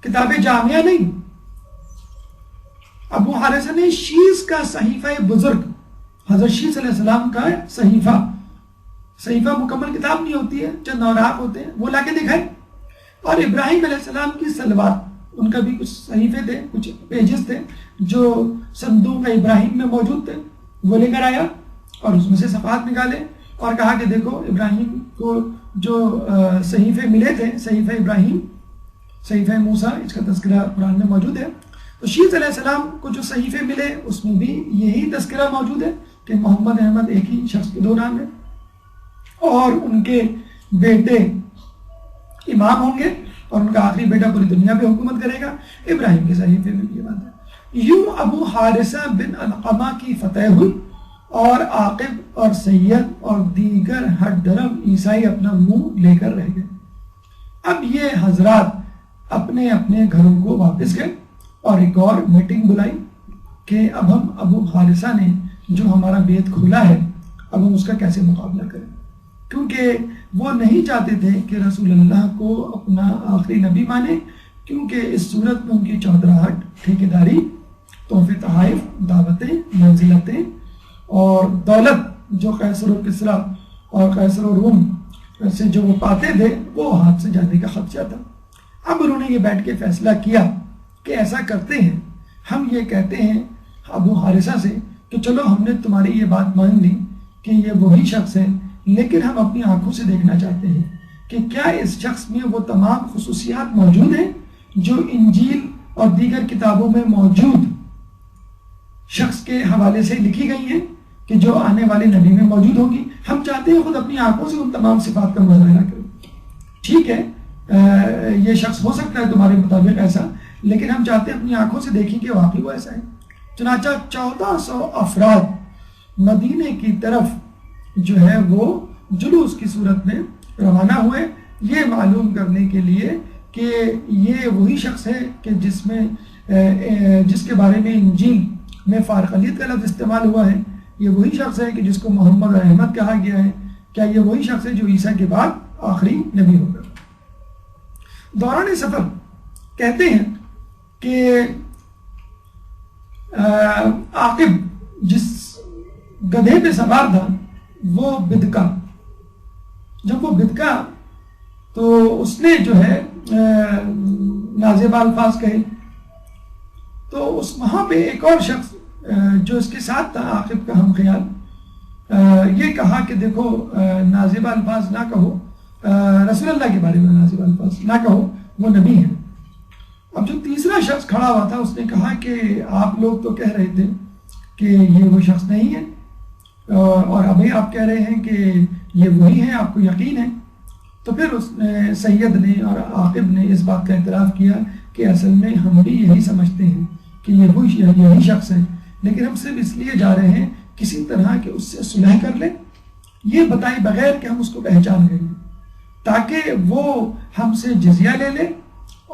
کتاب جامعہ نہیں، ابو حارثہ نے شیز کا صحیفہ بزرگ، حضرت شیز علیہ السلام کا صحیفہ مکمل کتاب نہیں ہوتی ہے، چند اوراق ہوتے ہیں، وہ لا کے دکھائے، اور ابراہیم علیہ السلام کی صلوات، ان کا بھی کچھ صحیفے تھے، کچھ پیجز تھے جو صندوق ابراہیم میں موجود تھے، وہ لے کر آیا اور اس میں سے صفحات نکالے اور کہا کہ دیکھو ابراہیم کو جو صحیفے ملے تھے، صحیفہ ابراہیم، صحیفہ موسیٰ، اس کا تذکرہ قرآن میں موجود ہے۔ تو شیز علیہ السلام کو جو صحیفے ملے اس میں بھی یہی تذکرہ موجود ہے کہ محمد احمد ایک ہی شخص کے دو نام ہیں، اور ان کے بیٹے امام ہوں گے اور ان کا آخری بیٹا پوری دنیا پہ حکومت کرے گا۔ ابراہیم کے صحیفے میں بھی یہ بات ہے۔ یوں ابو حارثہ بن علقمہ کی فتح ہوئی اور عاقب اور سید اور دیگر ہر درم عیسائی اپنا منہ لے کر رہ گئے۔ اب یہ حضرات اپنے اپنے گھروں کو واپس گئے اور ایک اور میٹنگ بلائی کہ اب ہم ابو حارثہ نے جو ہمارا بیت کھولا ہے اب ہم اس کا کیسے مقابلہ کریں، کیونکہ وہ نہیں چاہتے تھے کہ رسول اللہ کو اپنا آخری نبی مانے، کیونکہ اس صورت میں ان کی چودراہٹ، ٹھیکیداری، تحفے تحائف، دعوتیں، منزلتیں اور دولت جو قیصر و کسریٰ اور قیصر و روم سے جو وہ پاتے تھے وہ ہاتھ سے جانے کا خدشہ تھا۔ اب انہوں نے یہ بیٹھ کے فیصلہ کیا کہ ایسا کرتے ہیں، ہم یہ کہتے ہیں ابو حارثہ سے کہ چلو ہم نے تمہاری یہ بات مان لی کہ یہ وہی شخص ہے، لیکن ہم اپنی آنکھوں سے دیکھنا چاہتے ہیں کہ کیا اس شخص میں وہ تمام خصوصیات موجود ہیں جو انجیل اور دیگر کتابوں میں موجود شخص کے حوالے سے لکھی گئی ہیں کہ جو آنے والے نبی میں موجود ہوگی۔ ہم چاہتے ہیں خود اپنی آنکھوں سے ان تمام صفات کا مظاہرہ کریں۔ ٹھیک ہے یہ شخص ہو سکتا ہے تمہارے مطابق ایسا، لیکن ہم چاہتے ہیں اپنی آنکھوں سے دیکھیں کہ واقعی وہ ایسا ہے۔ چنانچہ 1400 افراد مدینے کی طرف جو ہے وہ جلوس کی صورت میں روانہ ہوئے، یہ معلوم کرنے کے لیے کہ یہ وہی شخص ہے کہ جس کے بارے میں انجیل میں فارقلیت کا لفظ استعمال ہوا ہے، یہ وہی شخص ہے کہ جس کو محمد اور احمد کہا گیا ہے، کیا یہ وہی شخص ہے جو عیسیٰ کے بعد آخری نبی ہوگا؟ دوران سفر کہتے ہیں کہ عاقب جس گدھے پہ سوار تھا وہ بدکا، جب وہ بدکا تو اس نے جو ہے نازیبہ الفاظ کہے، تو اس وہاں پہ ایک اور شخص جو اس کے ساتھ تھا عاقب کا ہم خیال، یہ کہا کہ دیکھو نازیبہ الفاظ نہ کہو، رسول اللہ کے بارے میں نازیبہ الفاظ نہ کہو، وہ نبی ہیں۔ اب جو تیسرا شخص کھڑا ہوا تھا اس نے کہا کہ آپ لوگ تو کہہ رہے تھے کہ یہ وہ شخص نہیں ہے، اور ابھی آپ کہہ رہے ہیں کہ یہ وہی ہے، آپ کو یقین ہے؟ تو پھر اس نے سید نے اور عاقب نے اس بات کا اعتراف کیا کہ اصل میں ہم بھی یہی سمجھتے ہیں کہ یہ یہی شخص ہے، لیکن ہم صرف اس لیے جا رہے ہیں کسی طرح کہ اس سے صلح کر لیں، یہ بتائے بغیر کہ ہم اس کو پہچان گئے، تاکہ وہ ہم سے جزیہ لے لے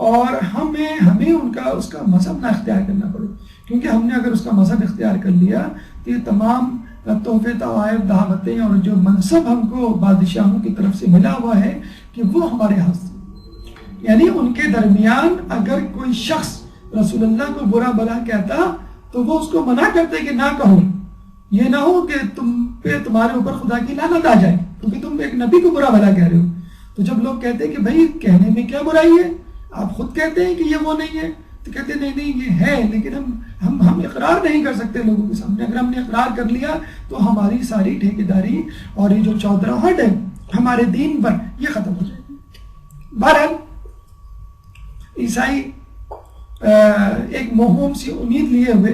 اور ہمیں اس کا مذہب نہ اختیار کرنا پڑے، کیونکہ ہم نے اگر اس کا مذہب اختیار کر لیا تو یہ تمام تحفے طوائف دعوتیں اور جو منصب ہم کو بادشاہوں کی طرف سے ملا ہوا ہے کہ وہ ہمارے ہاتھ سے، یعنی ان کے درمیان اگر کوئی شخص رسول اللہ کو برا بلا کہتا تو وہ اس کو منع کرتے کہ نہ کہو، یہ نہ ہو کہ تمہارے اوپر خدا کی لعنت آ جائے کیونکہ تم ایک نبی کو برا بلا کہہ رہے ہو۔ تو جب لوگ کہتے ہیں کہ بھائی کہنے میں کیا برائی ہے، آپ خود کہتے ہیں کہ یہ وہ نہیں ہے، تو کہتے ہیں نہیں یہ ہے، لیکن ہم اقرار نہیں کر سکتے لوگوں کے سامنے، اگر ہم نے اقرار کر لیا تو ہماری ساری ٹھیکیداری اور یہ جو چودراہٹ ہے ہمارے دین پر یہ ختم ہو جائے گی۔ بہرحال عیسائی ایک موہوم سی امید لیے ہوئے،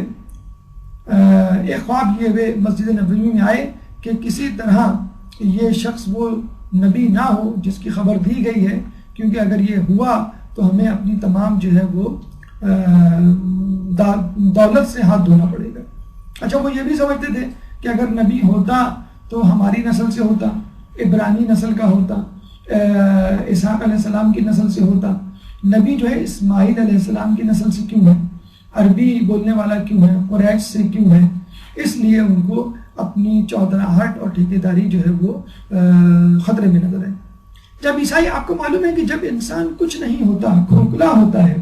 ایک خواب لیے ہوئے مسجد نبوی میں آئے کہ کسی طرح یہ شخص وہ نبی نہ ہو جس کی خبر دی گئی ہے، کیونکہ اگر یہ ہوا تو ہمیں اپنی تمام جو ہے وہ دولت سے ہاتھ دھونا پڑے گا۔ اچھا وہ یہ بھی سمجھتے تھے کہ اگر نبی ہوتا تو ہماری نسل سے ہوتا، عبرانی نسل کا ہوتا، اسحاق علیہ السلام کی نسل سے ہوتا، نبی جو ہے اسماعیل علیہ السلام کی نسل سے کیوں ہے، عربی بولنے والا کیوں ہے، قریش سے کیوں ہے، اس لیے ان کو اپنی چودراہٹ اور ٹھیکیداری جو ہے وہ خطرے میں نظر ہے۔ جب عیسائی، آپ کو معلوم ہے کہ جب انسان کچھ نہیں ہوتا، کھوکھلا ہوتا ہے،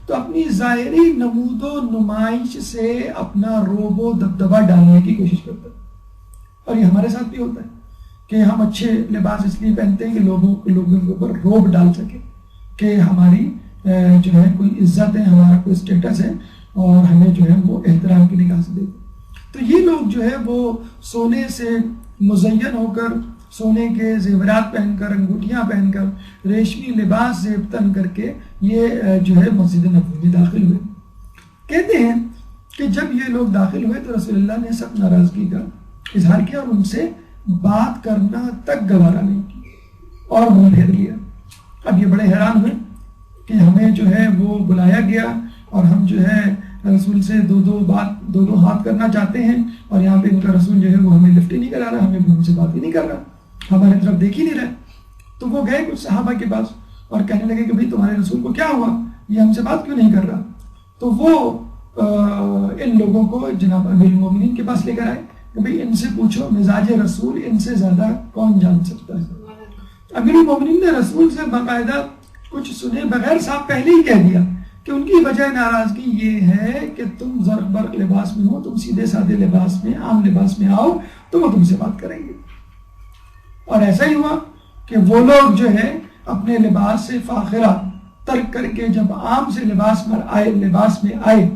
تو اپنی ظاہری نمود و نمائش سے اپنا روب و دبدبہ ڈالنے کی کوشش کرتا ہے، اور یہ ہمارے ساتھ بھی ہوتا ہے کہ ہم اچھے لباس اس لیے پہنتے ہیں کہ لوگوں کے اوپر روب ڈال سکے کہ ہماری جو ہے کوئی عزت ہے، ہمارا کوئی اسٹیٹس ہے اور ہمیں جو ہے وہ احترام کی نگاہ سے دیکھتے۔ تو یہ لوگ جو ہے وہ سونے سے مزین ہو کر، سونے کے زیورات پہن کر، انگوٹھیاں پہن کر، ریشمی لباس زیب تن کر کے یہ جو ہے مسجد نبوی میں داخل ہوئے۔ کہتے ہیں کہ جب یہ لوگ داخل ہوئے تو رسول اللہ نے سخت ناراضگی کا اظہار کیا اور ان سے بات کرنا تک گوارا نہیں کی اور منہ پھیر لیا۔ اب یہ بڑے حیران ہوئے کہ ہمیں جو ہے وہ بلایا گیا اور ہم جو ہے رسول سے دو ہاتھ کرنا چاہتے ہیں، اور یہاں پہ ان کا رسول جو ہے وہ ہمیں لفٹ ہی نہیں کرا رہا، ہمیں ہم سے بات ہی نہیں کر رہا، ہمارے طرف دیکھ ہی نہیں رہا۔ تو وہ گئے کچھ صحابہ کے پاس اور کہنے لگے کہ بھئی تمہارے رسول کو کیا ہوا، یہ ہم سے بات کیوں نہیں کر رہا؟ تو وہ ان لوگوں کو جناب امیر المومنین کے پاس لے کر آئے کہ بھئی ان سے پوچھو مزاج رسول ان سے زیادہ کون جان سکتا ہے۔ امیر المومنین نے رسول سے باقاعدہ کچھ سنے بغیر صاحب پہلے ہی کہہ دیا کہ ان کی وجہ ناراضگی یہ ہے کہ تم زرق برق لباس میں ہو، تم سیدھے سادے لباس میں، عام لباس میں آؤ تو وہ تم سے بات کریں گے۔ اور ایسا ہی ہوا کہ وہ لوگ جو ہے اپنے لباس سے فاخرہ ترک کر کے جب عام سے لباس میں آئے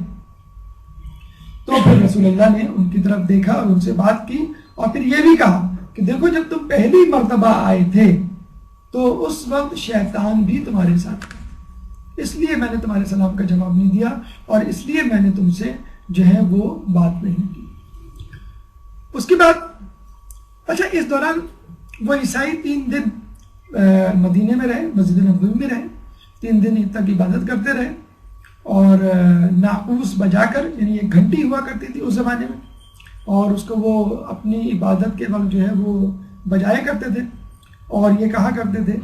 تو پھر رسول اللہ نے ان کی طرف دیکھا اور ان سے بات کی، اور پھر یہ بھی کہا کہ دیکھو جب تم پہلی مرتبہ آئے تھے تو اس وقت شیطان بھی تمہارے ساتھ تھا، اس لیے میں نے تمہارے سلام کا جواب نہیں دیا اور اس لیے میں نے تم سے جو ہے وہ بات نہیں کی۔ اس کے بعد اچھا اس دوران وہ عیسائی 3 دن مدینے میں رہے، مسجد نبوی میں رہے، 3 دن تک عبادت کرتے رہے، اور ناقوس بجا کر، یعنی ایک گھنٹی ہوا کرتی تھی اس زمانے میں، اور اس کو وہ اپنی عبادت کے وقت جو ہے وہ بجایا کرتے تھے، اور یہ کہا کرتے تھے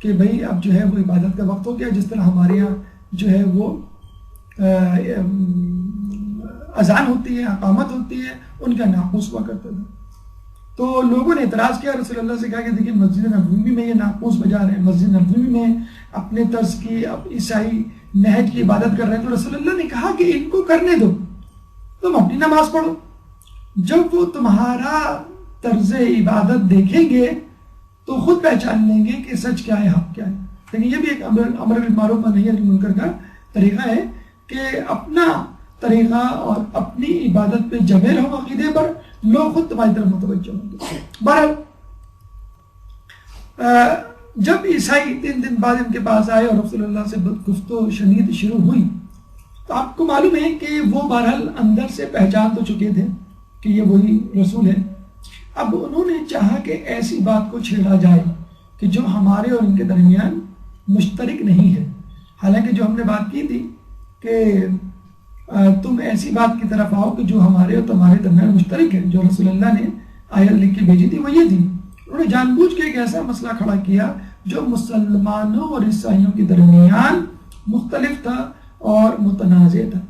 کہ بھئی اب جو ہے وہ عبادت کا وقت ہو گیا، جس طرح ہمارے یہاں جو ہے وہ اذان ہوتی ہے، اقامت ہوتی ہے، ان کا ناقوس ہوا کرتا تھا۔ تو لوگوں نے اعتراض کیا رسول اللہ سے، کہا کہ دیکھیں مسجد نبوی میں یہ ناقوس بجا رہے ہیں، مسجد نبوی میں اپنے طرز کی عیسائی نہج کی عبادت کر رہے ہیں. تو رسول اللہ نے کہا کہ ان کو کرنے دو، تم اپنی نماز پڑھو. جب وہ تمہارا طرز عبادت دیکھیں گے تو خود پہچان لیں گے کہ سچ کیا ہے، حق کیا ہے. لیکن یہ بھی ایک امر بالمعروف و نہی عن المنکر کا طریقہ ہے کہ اپنا طریقہ اور اپنی عبادت پہ جمے رہو عقیدے پر، لوگ خود تمہاری طرف متوجہ ہوں گے. بہرحال جب عیسائی 3 دن بعد ان کے پاس آئے اور رسول اللہ سے گفتگو شنید شروع ہوئی تو آپ کو معلوم ہے کہ وہ بہرحال اندر سے پہچان تو چکے تھے کہ یہ وہی رسول ہے. اب انہوں نے چاہا کہ ایسی بات کو چھیڑا جائے کہ جو ہمارے اور ان کے درمیان مشترک نہیں ہے. حالانکہ جو ہم نے بات کی تھی کہ تم ایسی بات کی طرف آؤ کہ جو ہمارے اور تمہارے درمیان مشترک ہے، جو رسول اللہ نے آیت لکھ کے بھیجی تھی وہ یہ تھی. انہوں نے جان بوجھ کے ایک ایسا مسئلہ کھڑا کیا جو مسلمانوں اور عیسائیوں کے درمیان مختلف تھا اور متنازع تھا.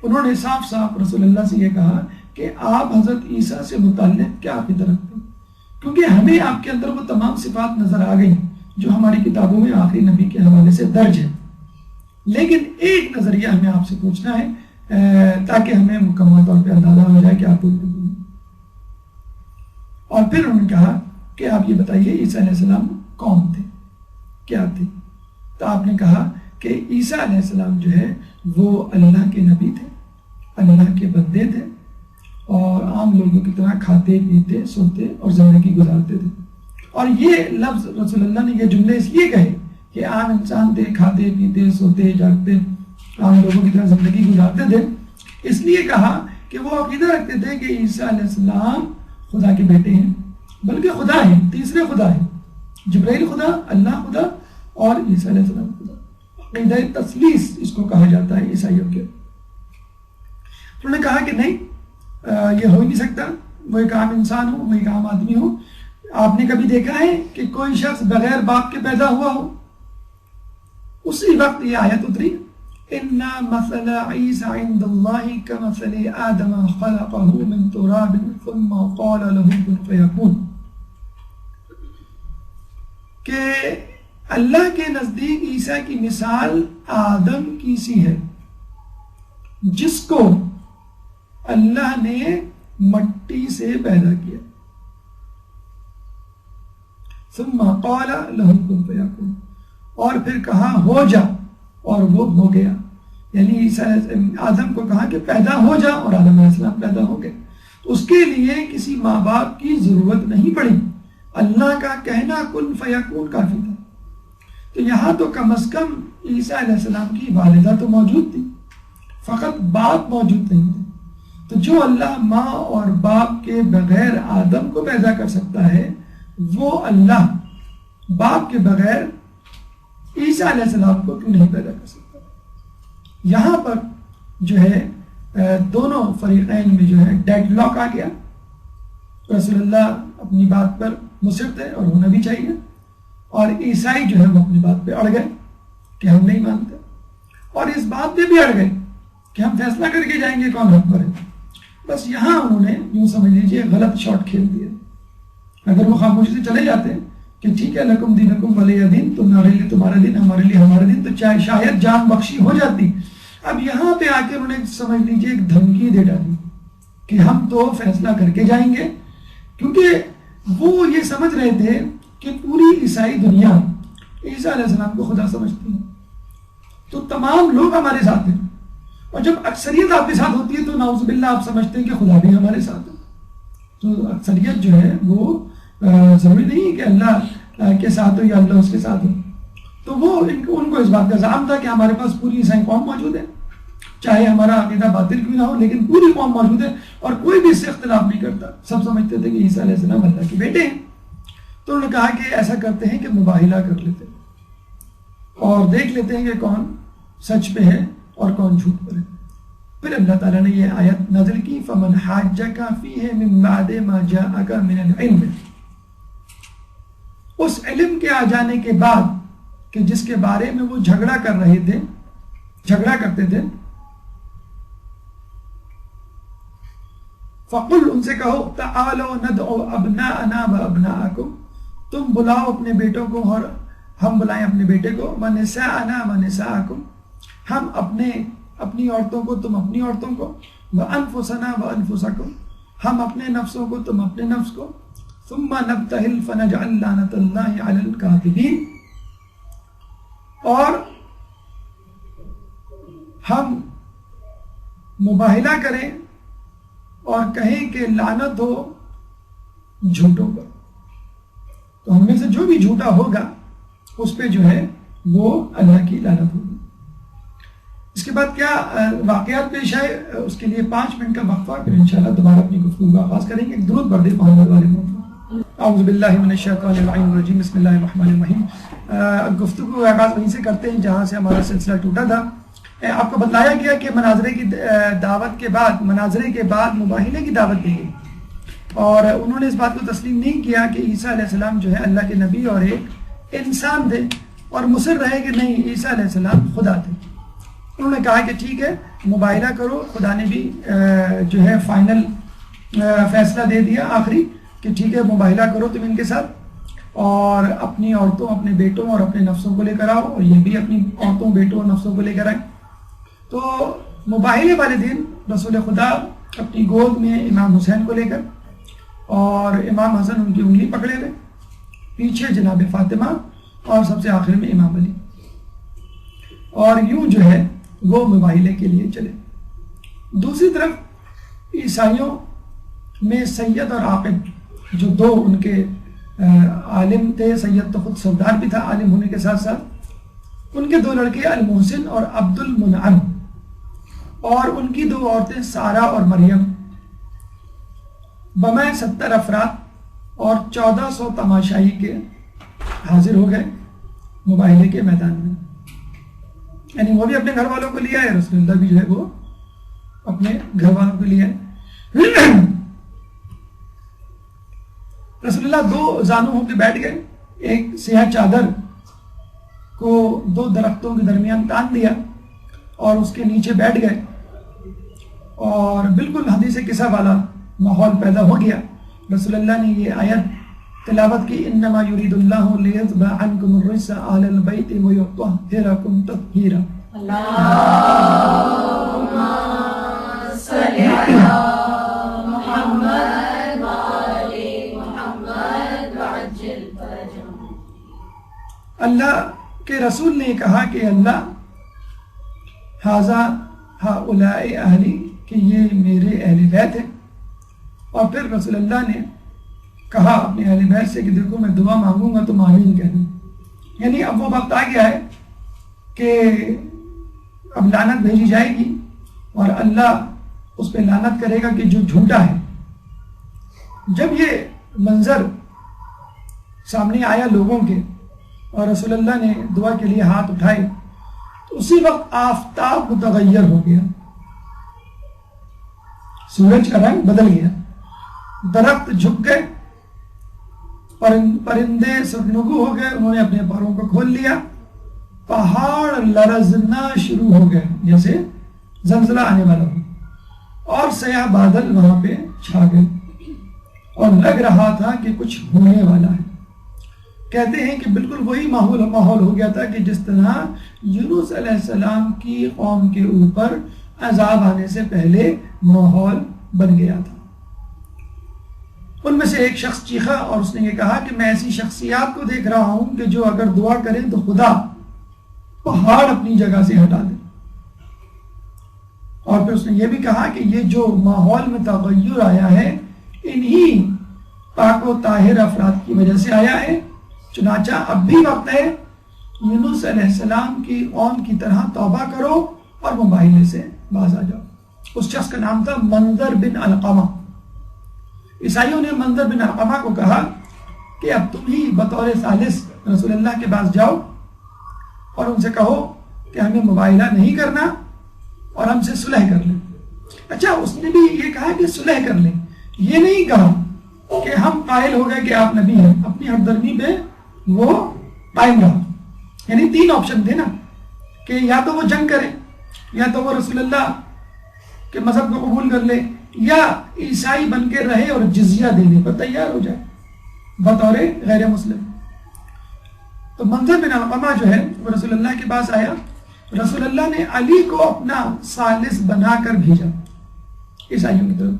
انہوں نے صاف صاف رسول اللہ سے یہ کہا کہ آپ حضرت عیسیٰ سے متعلق کیا عقیدہ رکھتے ہیں، کیونکہ ہمیں آپ کے اندر وہ تمام صفات نظر آ گئی جو ہماری کتابوں میں آخری نبی کے حوالے سے درج ہے. لیکن ایک نظریہ ہمیں آپ سے پوچھنا ہے تاکہ ہمیں مکمل طور پہ اندازہ ہو جائے کہ آپ اور پھر انہوں نے کہا کہ آپ یہ بتائیے عیسیٰ علیہ السلام کون تھے، کیا تھے. تو آپ نے کہا کہ عیسیٰ علیہ السلام جو ہے وہ اللہ کے نبی تھے، اللہ کے بندے تھے اور عام لوگوں کی طرح کھاتے پیتے سوتے اور زندگی گزارتے تھے. اور یہ لفظ رسول اللہ نے یہ جملے اس لیے کہے کہ عام انسان تھے، کھاتے پیتے سوتے جاگتے عام لوگوں کی طرح زندگی گزارتے تھے. اس لیے کہا کہ وہ عقیدہ رکھتے تھے کہ عیسیٰ علیہ السلام خدا کے بیٹے ہیں، بلکہ خدا ہیں، تیسرے خدا ہیں. جبرائیل خدا، اللہ خدا اور عیسیٰ علیہ السلام خدا. عقیدہ تثلیث اس کو کہا جاتا ہے عیسائیوں کے. انہوں نے کہا کہ نہیں، یہ ہو ہی نہیں سکتا، وہ ایک عام انسان ہو، وہ ایک عام آدمی ہو. آپ نے کبھی دیکھا ہے کہ کوئی شخص بغیر باپ کے پیدا ہوا ہو؟ اسی وقت یہ آیت اتری، اِنَّا مَثَلَ عِيسَى عِنْدَ اللَّهِ كَمَثَلِ آدَمَ خَلَقَهُ مِنْ تُرَابٍ ثُمَّ قَالَ لَهُ كُنْ فَيَكُونُ. کہ اللہ کے نزدیک عیسیٰ کی مثال آدم کی سی ہے جس کو اللہ نے مٹی سے پیدا کیا. ثم قال له كن فيكون، اور پھر کہا ہو جا اور وہ ہو گیا. یعنی آدم کو کہا کہ پیدا ہو جا اور آدم علیہ السلام پیدا ہو گئے. اس کے لیے کسی ماں باپ کی ضرورت نہیں پڑی، اللہ کا کہنا کن فیکون کافی تھا. تو یہاں تو کم از کم عیسیٰ علیہ السلام کی والدہ تو موجود تھی، فقط باپ موجود نہیں تھے. تو جو اللہ ماں اور باپ کے بغیر آدم کو پیدا کر سکتا ہے، وہ اللہ باپ کے بغیر عیسیٰ علیہ السلام کو کیوں نہیں پیدا کر سکتا. یہاں پر جو ہے دونوں فریقین میں جو ہے ڈیڈ لاک آ گیا. رسول اللہ اپنی بات پر مصر تھے اور ہونا بھی چاہیے، اور عیسائی جو ہے وہ اپنی بات پہ اڑ گئے کہ ہم نہیں مانتے، اور اس بات پہ بھی اڑ گئے کہ ہم فیصلہ کر کے جائیں گے کون حق پر ہے. بس یہاں انہوں نے یوں سمجھ لیجیے غلط شاٹ کھیل دیا. اگر وہ خاموشی سے چلے جاتے کہ ٹھیک ہے لکم دینکم ولی دین، تمہارے لیے تمہارا دین، ہمارے لیے ہمارا دین، تو چاہے شاید جان بخشی ہو جاتی. اب یہاں پہ آ کے انہوں نے سمجھ لیجیے ایک دھمکی دے ڈالی کہ ہم تو فیصلہ کر کے جائیں گے، کیونکہ وہ یہ سمجھ رہے تھے کہ پوری عیسائی دنیا عیسیٰ علیہ السلام کو خدا سمجھتی ہے، تو تمام لوگ ہمارے ساتھ ہیں. اور جب اکثریت آپ کے ساتھ ہوتی ہے تو نعوذ باللہ آپ سمجھتے ہیں کہ خدا بھی ہمارے ساتھ ہے. تو اکثریت جو ہے وہ ضروری نہیں کہ اللہ کے ساتھ ہو یا اللہ اس کے ساتھ ہو. تو وہ ان کو اس بات کا زعم تھا کہ ہمارے پاس پوری عیسائی قوم موجود ہے، چاہے ہمارا عقیدہ باطل کیوں نہ ہو، لیکن پوری قوم موجود ہے اور کوئی بھی اس سے اختلاف نہیں کرتا. سب سمجھتے تھے کہ عیسیٰ علیہ السلام اللہ کے بیٹے ہیں. تو انہوں نے کہا کہ ایسا کرتے ہیں کہ مباہلہ کر لیتے ہیں اور دیکھ لیتے ہیں کہ کون سچ پہ ہے اور کون جھوٹ پر ہے. پھر اللہ تعالیٰ نے یہ آیت نازل کی، فَمَنْ حَاجَّكَ فِيهِ مِن بَعْدِ مَا جَاءَكَ مِنَ الْعِلْمِ، اس علم کے آ جانے کے بعد کہ جس کے بارے میں وہ جھگڑا کرتے تھے، فقل ان سے کہو تعالوا ندعو ابناءنا وابناءکم، تم بلاؤ اپنے بیٹوں کو اور ہم بلائیں اپنے بیٹے کو، ونساءنا ونساءکم، ہم اپنی عورتوں کو تم اپنی عورتوں کو، وانفسنا وانفسکم، ہم اپنے نفسوں کو تم اپنے نفس کو، ثم نبتہل فنجعل لعنت اللہ علی الکاذبین، اور ہم مباہلہ کریں اور کہیں کہ لعنت ہو جھوٹوں پر، تو ہم میں سے جو بھی جھوٹا ہوگا اس پہ جو ہے وہ اللہ کی لعنت ہوگی۔ اس کے بعد کیا واقعات پیش آئے، اس کے لیے 5 منٹ کا وقفہ، پھر انشاءاللہ دوبارہ اپنی گفتگو کا آغاز کریں گے۔ ایک درود پڑھ دیں محمد والے محمد۔ اعوذ باللہ من الشیطان الرجیم، بسم اللہ الرحمن الرحیم۔ گفتگو کا آغاز وہیں سے کرتے ہیں جہاں سے ہمارا سلسلہ ٹوٹا تھا۔ آپ کو بتلایا گیا کہ مناظرے کی دعوت کے بعد، مناظرے کے بعد مباہلے کی دعوت دی گئی، اور انہوں نے اس بات کو تسلیم نہیں کیا کہ عیسیٰ علیہ السلام جو ہے اللہ کے نبی اور ایک انسان تھے، اور مصر رہے کہ نہیں عیسیٰ علیہ السلام خدا تھے۔ انہوں نے کہا کہ ٹھیک ہے مباہلہ کرو، خدا نے بھی جو ہے فائنل فیصلہ دے دیا آخری کہ ٹھیک ہے مباہلہ کرو تم ان کے ساتھ، اور اپنی عورتوں اپنے بیٹوں اور اپنے نفسوں کو لے کر آؤ، اور یہ بھی اپنی عورتوں بیٹوں اور نفسوں کو لے کر آئے۔ تو مباہلے والے دن رسول خدا اپنی گود میں امام حسین کو لے کر، اور امام حسن ان کی انگلی پکڑے ہوئے، پیچھے جناب فاطمہ، اور سب سے آخر میں امام علی، اور یوں جو ہے وہ مباہلے کے لیے چلے۔ دوسری طرف عیسائیوں میں سید اور عاقب جو دو ان کے عالم تھے، سید تو خود سردار بھی تھا عالم ہونے کے ساتھ ساتھ، ان کے 2 لڑکے المحسن اور عبد المنعم، اور ان کی 2 عورتیں سارہ اور مریم، بمع 70 افراد اور 1400 تماشائی کے حاضر ہو گئے مباہلے کے میدان میں، یعنی وہ بھی اپنے گھر والوں کو لیا ہے، رسول اللہ بھی جو ہے وہ اپنے گھر والوں کو لیا ہے۔ رسول اللہ 2 زانو ہو کے بیٹھ گئے، ایک سیاہ چادر کو 2 درختوں کے درمیان تان دیا اور اس کے نیچے بیٹھ گئے، اور بالکل حدیث قصہ والا ماحول پیدا ہو گیا۔ رسول اللہ نے یہ آیت تلاوت کی، انما یرید اللہ لیذبح عنکم الرجس اہل البیت ویطہرکم تطہیرا۔ اللہم صلی علی محمد وآل محمد وعجل فرجهم۔ اللہ کے رسول نے کہا کہ اللہ ھذا ہؤلاء اہلی، کہ یہ میرے اہل بیت ہیں، اور پھر رسول اللہ نے کہا اپنے اہل بیت سے کہ دیکھو میں دعا مانگوں گا تم آمین کہنا، یعنی اب وہ وقت آ گیا ہے کہ اب لعنت بھیجی جائے گی، اور اللہ اس پہ لعنت کرے گا کہ جو جھوٹا ہے۔ جب یہ منظر سامنے آیا لوگوں کے، اور رسول اللہ نے دعا کے لیے ہاتھ اٹھائے، تو اسی وقت آفتاب متغیر ہو گیا، سورج کا رنگ بدل گیا، درخت جھک گئے، پرندے سرنگو ہو گئے، انہوں نے اپنے پروں کو کھول لیا، پہاڑ لرزنا شروع ہو گئے جیسے زلزلہ آنے والا ہو، اور سیاہ بادل وہاں پہ چھا گئے، اور لگ رہا تھا کہ کچھ ہونے والا ہے۔ کہتے ہیں کہ بالکل وہی ماحول ہو گیا تھا کہ جس طرح یونس علیہ السلام کی قوم کے اوپر عذاب آنے سے پہلے ماحول بن گیا تھا۔ ان میں سے ایک شخص چیخا اور اس نے یہ کہا کہ میں ایسی شخصیات کو دیکھ رہا ہوں کہ جو اگر دعا کریں تو خدا پہاڑ اپنی جگہ سے ہٹا دے، اور پھر اس نے یہ بھی کہا کہ یہ جو ماحول میں تغیر آیا ہے انہی پاک و طاہر افراد کی وجہ سے آیا ہے، چنانچہ اب بھی وقت ہے یونس علیہ السلام کی قوم کی طرح توبہ کرو اور مباہلے سے باز آ جاؤ۔ اس شخص کا نام تھا منظر بن علقمہ۔ عیسائیوں نے منظر بن علقمہ کو کہا کہ اب تم ہی بطور ثالث رسول اللہ کے پاس جاؤ اور ان سے کہو کہ ہمیں مباہلہ نہیں کرنا اور ہم سے صلح کر لیں۔ اچھا، اس نے بھی یہ کہا کہ صلح کر لیں، یہ نہیں کہا کہ ہم قائل ہو گئے کہ آپ نبی ہیں، اپنی ہمدردی پہ وہ قائم رہا۔ یعنی 3 آپشن تھے نا، کہ یا تو وہ جنگ کریں، یا تو وہ رسول اللہ کہ مذہب کو قبول کر لے یا عیسائی بن کے رہے اور جزیہ دینے پر تیار ہو جائے بطور غیر مسلم۔ تو منظر بن علقمہ جو ہے وہ رسول اللہ کے پاس آیا، رسول اللہ نے علی کو اپنا ثالث بنا کر بھیجا عیسائیوں کی طرف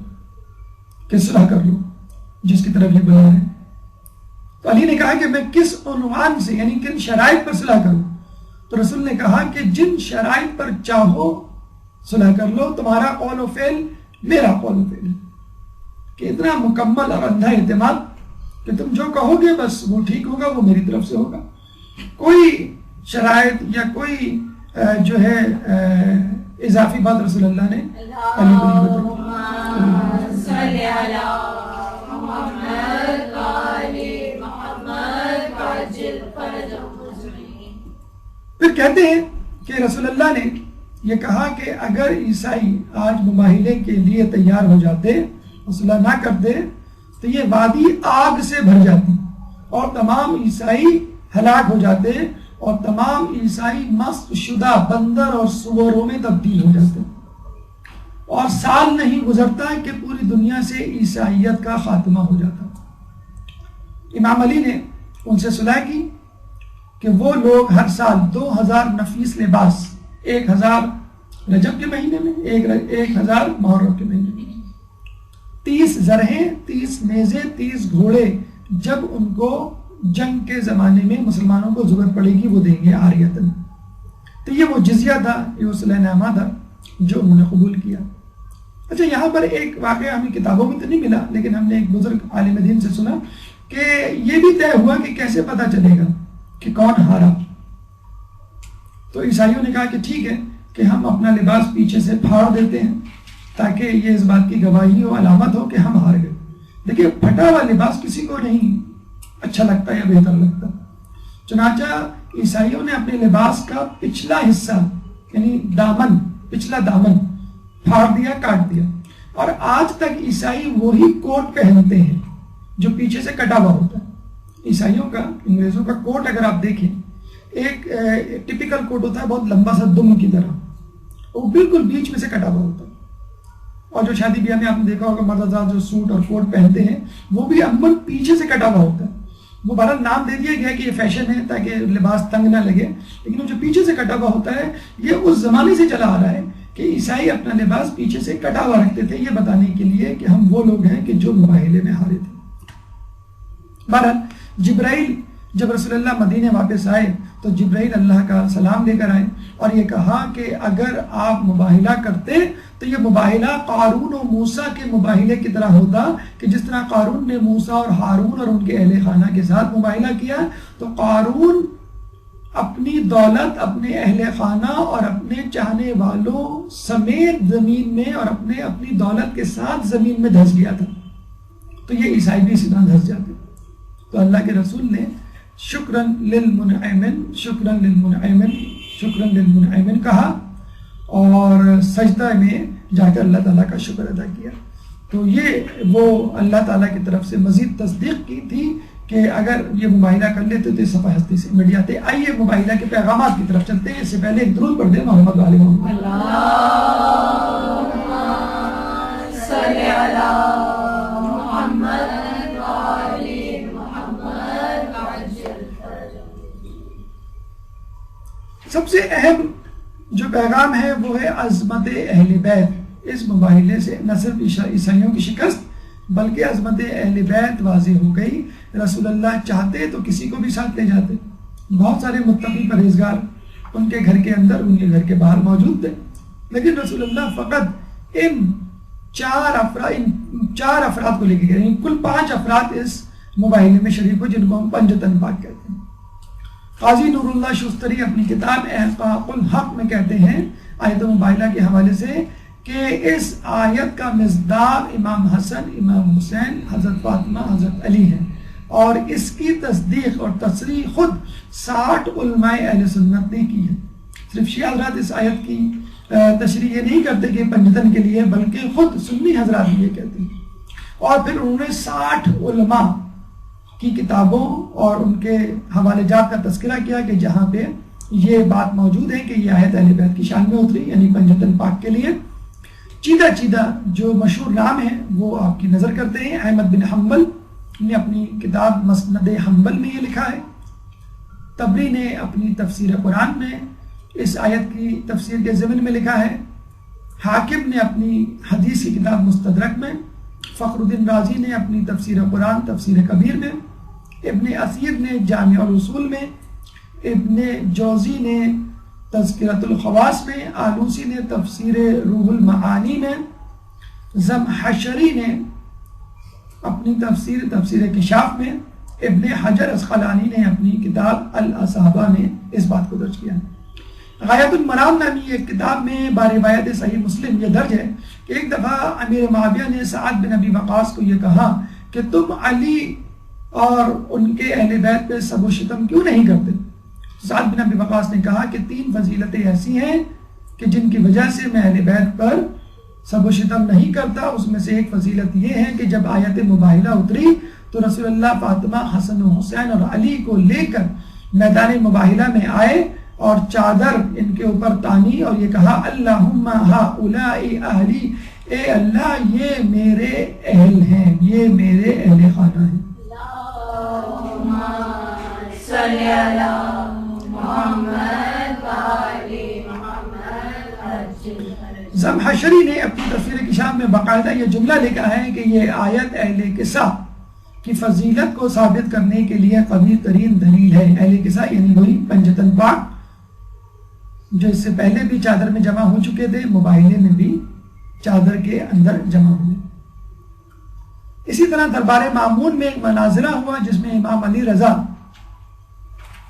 کہ صلح کر لو جس کی طرف یہ بلا رہے ہیں۔ تو علی نے کہا کہ میں کس عنوان سے یعنی کن شرائط پر صلح کروں؟ تو رسول نے کہا کہ جن شرائط پر چاہو صلح کر لو، تمہارا قول و فعل میرا قول و فعل، کہ اتنا مکمل اور اندھا اعتماد کہ تم جو کہو گے بس وہ ٹھیک ہوگا، وہ میری طرف سے ہوگا۔ کوئی شرائط یا کوئی جو ہے اضافی بات رسول اللہ نے علی کو نہیں بتائی۔ اللہم صلی علی محمد وآلِ محمد وعجل فرجهم اجمعین۔ پھر کہتے ہیں کہ رسول اللہ نے یہ کہا کہ اگر عیسائی آج مباہلے کے لیے تیار ہو جاتے اور صلح نہ کرتے تو یہ وادی آگ سے بھر جاتی اور تمام عیسائی ہلاک ہو جاتے اور تمام عیسائی مست شدہ بندر اور سوروں میں تبدیل ہو جاتے، اور سال نہیں گزرتا کہ پوری دنیا سے عیسائیت کا خاتمہ ہو جاتا۔ امام علی نے ان سے صلح کی کہ وہ لوگ ہر سال 2000 نفیس لباس، 1000 رجب کے مہینے میں، 1000 محرم کے مہینے میں، 30 زرہیں، 30 نیزے، 30 گھوڑے جب ان کو جنگ کے زمانے میں مسلمانوں کو ضرورت پڑے گی وہ دیں گے عاریتاً۔ تو یہ وہ جزیہ تھا، یہ وہ صلح نامہ تھا جو انہوں نے قبول کیا۔ اچھا، یہاں پر ایک واقعہ ہمیں کتابوں میں تو نہیں ملا، لیکن ہم نے ایک بزرگ عالم دین سے سنا کہ یہ بھی طے ہوا کہ کیسے پتہ چلے گا کہ کون ہارا۔ تو عیسائیوں نے کہا کہ ٹھیک ہے کہ ہم اپنا لباس پیچھے سے پھاڑ دیتے ہیں تاکہ یہ اس بات کی گواہی ہو، علامت ہو کہ ہم ہار گئے۔ دیکھیے، پھٹا ہوا لباس کسی کو نہیں اچھا لگتا یا بہتر لگتا، چنانچہ عیسائیوں نے اپنے لباس کا پچھلا حصہ یعنی دامن، پچھلا دامن پھاڑ دیا، کاٹ دیا، اور آج تک عیسائی وہی کوٹ پہنتے ہیں جو پیچھے سے کٹا ہوا ہوتا ہے۔ عیسائیوں کا، انگریزوں کا کوٹ اگر آپ دیکھیں، ایک ٹپیکل کوٹ ہوتا ہے بہت لمبا سا دم کی طرح، وہ بالکل بیچ میں سے کٹا ہوا ہوتا ہے، اور جو شادی بیاہ میں آپ نے دیکھا ہوگا مرد حضرات جو سوٹ اور کوٹ پہنتے ہیں وہ بھی عموماً پیچھے سے کٹا ہوا ہوتا ہے۔ وہ بہرحال نام دے دیا گیا کہ یہ فیشن ہے تاکہ لباس تنگ نہ لگے، لیکن وہ جو پیچھے سے کٹا ہوا ہوتا ہے یہ اس زمانے سے چلا آ رہا ہے کہ عیسائی اپنا لباس پیچھے سے کٹا ہوا رکھتے تھے، یہ بتانے کے لیے کہ ہم وہ لوگ ہیں کہ جو مباہلے میں ہارے تھے۔ بہرحال جبرائیل جب رسول اللہ مدینے واپس آئے تو جبرائیل اللہ کا سلام لے کر آئے اور یہ کہا کہ اگر آپ مباہلہ کرتے تو یہ مباہلہ قارون و موسیٰ کے مباہلے کی طرح ہوتا کہ جس طرح قارون نے موسیٰ اور ہارون اور ان کے اہل خانہ کے ساتھ مباہلہ کیا، تو قارون اپنی دولت، اپنے اہل خانہ اور اپنے چاہنے والوں سمیت زمین میں اور اپنی دولت کے ساتھ زمین میں دھس گیا تھا، تو یہ عیسائی بھی اسی طرح دھس جاتے۔ تو اللہ کے رسول نے شکراً للمنعمن، شکراً للمنعمن، شکراً للمنعمن کہا اور سجدہ میں جا کر اللہ تعالیٰ کا شکر ادا کیا۔ تو یہ وہ اللہ تعالیٰ کی طرف سے مزید تصدیق کی تھی کہ اگر یہ مباہلہ کر لیتے تو صفحہ ہستی سے مٹ جاتے۔ آئیے مباہلہ کے پیغامات کی طرف چلتے ہیں، اس سے پہلے ایک درود پڑھ دیں محمد علیہ محمد۔ اللہم صلی علی محمد وآلِ محمد وعجل فرجهم۔ سب سے اہم جو پیغام ہے وہ ہے عظمت اہل بیت۔ اس مباہلے سے نہ صرف عیسائیوں کی شکست بلکہ عظمت اہل بیت واضح ہو گئی۔ رسول اللہ چاہتے تو کسی کو بھی ساتھ لے جاتے، بہت سارے متقی پرہیزگار ان کے گھر کے اندر، ان کے گھر کے باہر موجود تھے، لیکن رسول اللہ فقط ان چار افراد کو لے کے گئے، یعنی کل 5 افراد اس مباہلے میں شریک ہو جن کو ہم پنجتن پاک کہتے ہیں۔ قاضی نور اللہ شستری اپنی کتاب احقاق الحق میں کہتے ہیں آیت مباہلہ کے حوالے سے کہ اس آیت کا مصداق امام حسن، امام حسین، حضرت فاطمہ، حضرت علی ہیں، اور اس کی تصدیق اور تصریح خود 60 علماء اہل سنت نے کی ہے۔ صرف شیعہ حضرات اس آیت کی تشریح یہ نہیں کرتے کہ پنجتن کے لیے، بلکہ خود سنی حضرات بھی یہ کہتے ہیں، اور پھر انہوں نے 60 علماء کی کتابوں اور ان کے حوالے جات کا تذکرہ کیا کہ جہاں پہ یہ بات موجود ہے کہ یہ آیت اہل بیت کی شان میں اتری، یعنی پنجتن پاک کے لیے۔ چیدہ جو مشہور نام ہے وہ آپ کی نظر کرتے ہیں. احمد بن حنبل نے اپنی کتاب مسند حنبل میں یہ لکھا ہے. طبری نے اپنی تفسیر قرآن میں اس آیت کی تفسیر کے ضمن میں لکھا ہے. حاکم نے اپنی حدیث کی کتاب مستدرک میں، فخر الدین رازی نے اپنی تفسیر قرآن تفسیر کبیر میں، ابن اثیر نے جامع الاصول میں، ابن جوزی نے تذکرۃ الخواص میں، آلوسی نے تفسیر روح المعانی میں، زمحشری نے اپنی تفسیر کشاف میں، ابن حجر اسقلانی نے اپنی کتاب الاصابہ میں اس بات کو درج کیا. غایت المرام نامی ایک کتاب میں باروایت صحیح مسلم یہ درج ہے کہ ایک دفعہ امیر معاویہ نے سعد بن ابی وقاص کو یہ کہا کہ تم علی اور ان کے اہل بیت پہ سب و شتم کیوں نہیں کرتے؟ سعد بن ابی وقاص نے کہا کہ 3 فضیلتیں ایسی ہیں کہ جن کی وجہ سے میں اہل بیت پر سب و شتم نہیں کرتا. اس میں سے ایک فضیلت یہ ہے کہ جب آیت مباہلہ اتری تو رسول اللہ فاطمہ، حسن و حسین اور علی کو لے کر میدان مباہلہ میں آئے اور چادر ان کے اوپر تانی اور یہ کہا اللہم ہؤلاء اہلی، اے اللہ یہ میرے اہل ہیں، یہ میرے اہل خانہ ہیں. اللہم صلی علی محمد وآل محمد. زمحشری نے اپنی تفسیر کشاف میں باقاعدہ یہ جملہ لکھا ہے کہ یہ آیت اہل کسا کی فضیلت کو ثابت کرنے کے لیے قوی ترین دلیل ہے. اہل کسا یعنی وہی پنجتن پاک جو اس سے پہلے بھی چادر میں جمع ہو چکے تھے، مباہلے میں بھی چادر کے اندر جمع ہوئے. اسی طرح دربار مامون میں ایک مناظرہ ہوا جس میں امام علی رضا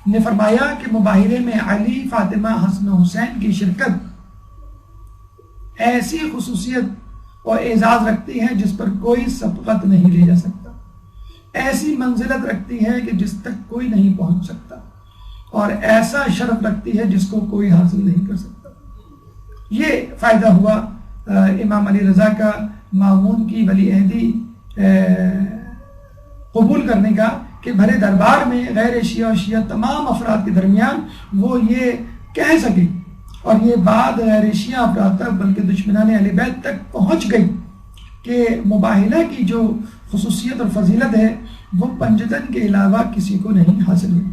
نے فرمایا کہ مباہلے میں علی، فاطمہ، حسن و حسین کی شرکت ایسی خصوصیت اور اعزاز رکھتی ہے جس پر کوئی سبقت نہیں لے جا سکتا، ایسی منزلت رکھتی ہے کہ جس تک کوئی نہیں پہنچ سکتا، اور ایسا شرف رکھتی ہے جس کو کوئی حاصل نہیں کر سکتا. یہ فائدہ ہوا امام علی رضا کا مامون کی ولی عہدی قبول کرنے کا کہ بھرے دربار میں غیر شیعہ و شیعہ تمام افراد کے درمیان وہ یہ کہہ سکے، اور یہ بات غیر شیعہ افراد تک بلکہ دشمنان اہل بیت تک پہنچ گئی کہ مباہلہ کی جو خصوصیت اور فضیلت ہے وہ پنجتن کے علاوہ کسی کو نہیں حاصل ہوئی.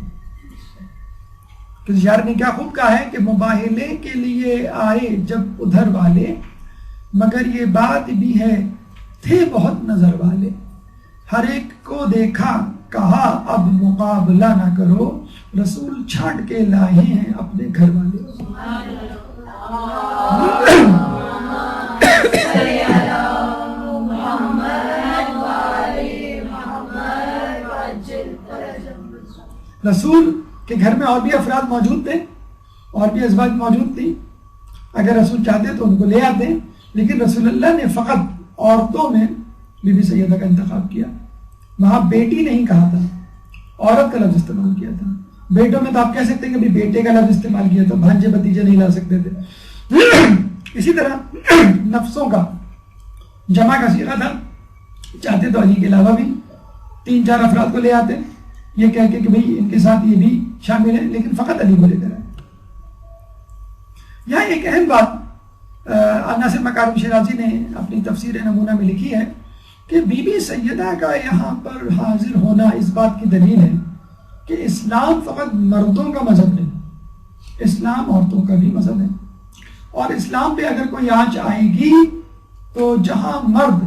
کسی شاعر نے کیا خوب کہا ہے کہ مباہلے کے لیے آئے جب ادھر والے، مگر یہ بات بھی ہے تھے بہت نظر والے، ہر ایک کو دیکھا کہا اب مقابلہ نہ کرو، رسول چھانٹ کے لائے ہیں اپنے گھر والے. رسول کے گھر میں اور بھی افراد موجود تھے، اور بھی ازواج موجود تھی. اگر رسول چاہتے تو ان کو لے آتے، لیکن رسول اللہ نے فقط عورتوں میں بی بی سیدہ کا انتخاب کیا. وہاں بیٹی نہیں کہا تھا، عورت کا لفظ استعمال کیا تھا. بیٹوں میں تو آپ کہہ سکتے ہیں کہ بیٹے کا لفظ استعمال کیا تھا، بھانجے بتیجے نہیں لا سکتے تھے. اسی طرح نفسوں کا جمع کا صیغہ تھا، چاہتے تو علی کے علاوہ بھی 3-4 افراد کو لے آتے، یہ کہہ کے کہ بھئی ان کے ساتھ یہ بھی شامل ہے، لیکن فقط علی کو لے کر آئے. یہاں ایک اہم بات ناصر مکارم شیرازی نے اپنی تفسیر نمونہ میں لکھی ہے کہ بی بی سیدہ کا یہاں پر حاضر ہونا اس بات کی دلیل ہے کہ اسلام فقط مردوں کا مذہب نہیں، اسلام عورتوں کا بھی مذہب ہے. اور اسلام پہ اگر کوئی آنچ آئے گی تو جہاں مرد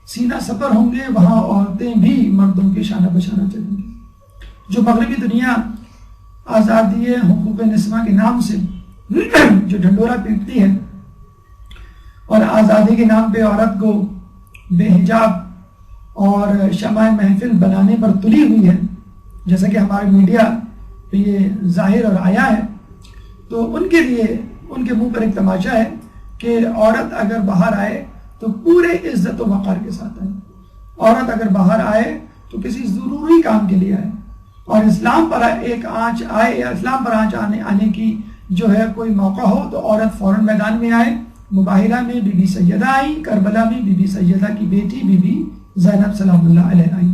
سینہ سپر ہوں گے وہاں عورتیں بھی مردوں کے شانہ بشانہ چلیں گی. جو مغربی دنیا آزادی حقوق نسواں کے نام سے جو ڈھنڈورا پیٹتی ہے اور آزادی کے نام پہ عورت کو بے حجاب اور شمع محفل بنانے پر تلی ہوئی ہے، جیسا کہ ہمارے میڈیا پہ یہ ظاہر اور آیا ہے، تو ان کے لیے ان کے منہ پر ایک تماشا ہے کہ عورت اگر باہر آئے تو پورے عزت و وقار کے ساتھ آئے. عورت اگر باہر آئے تو کسی ضروری کام کے لیے آئے، اور اسلام پر ایک آنچ آئے یا اسلام پر آنچ آنے کی جو ہے کوئی موقع ہو تو عورت فوراً میدان میں آئے. مباہلہ میں بی بی سیدہ آئی، کربلا میں بی بی سیدہ کی بیٹی بی بی زینب سلام اللہ علیہ آئی.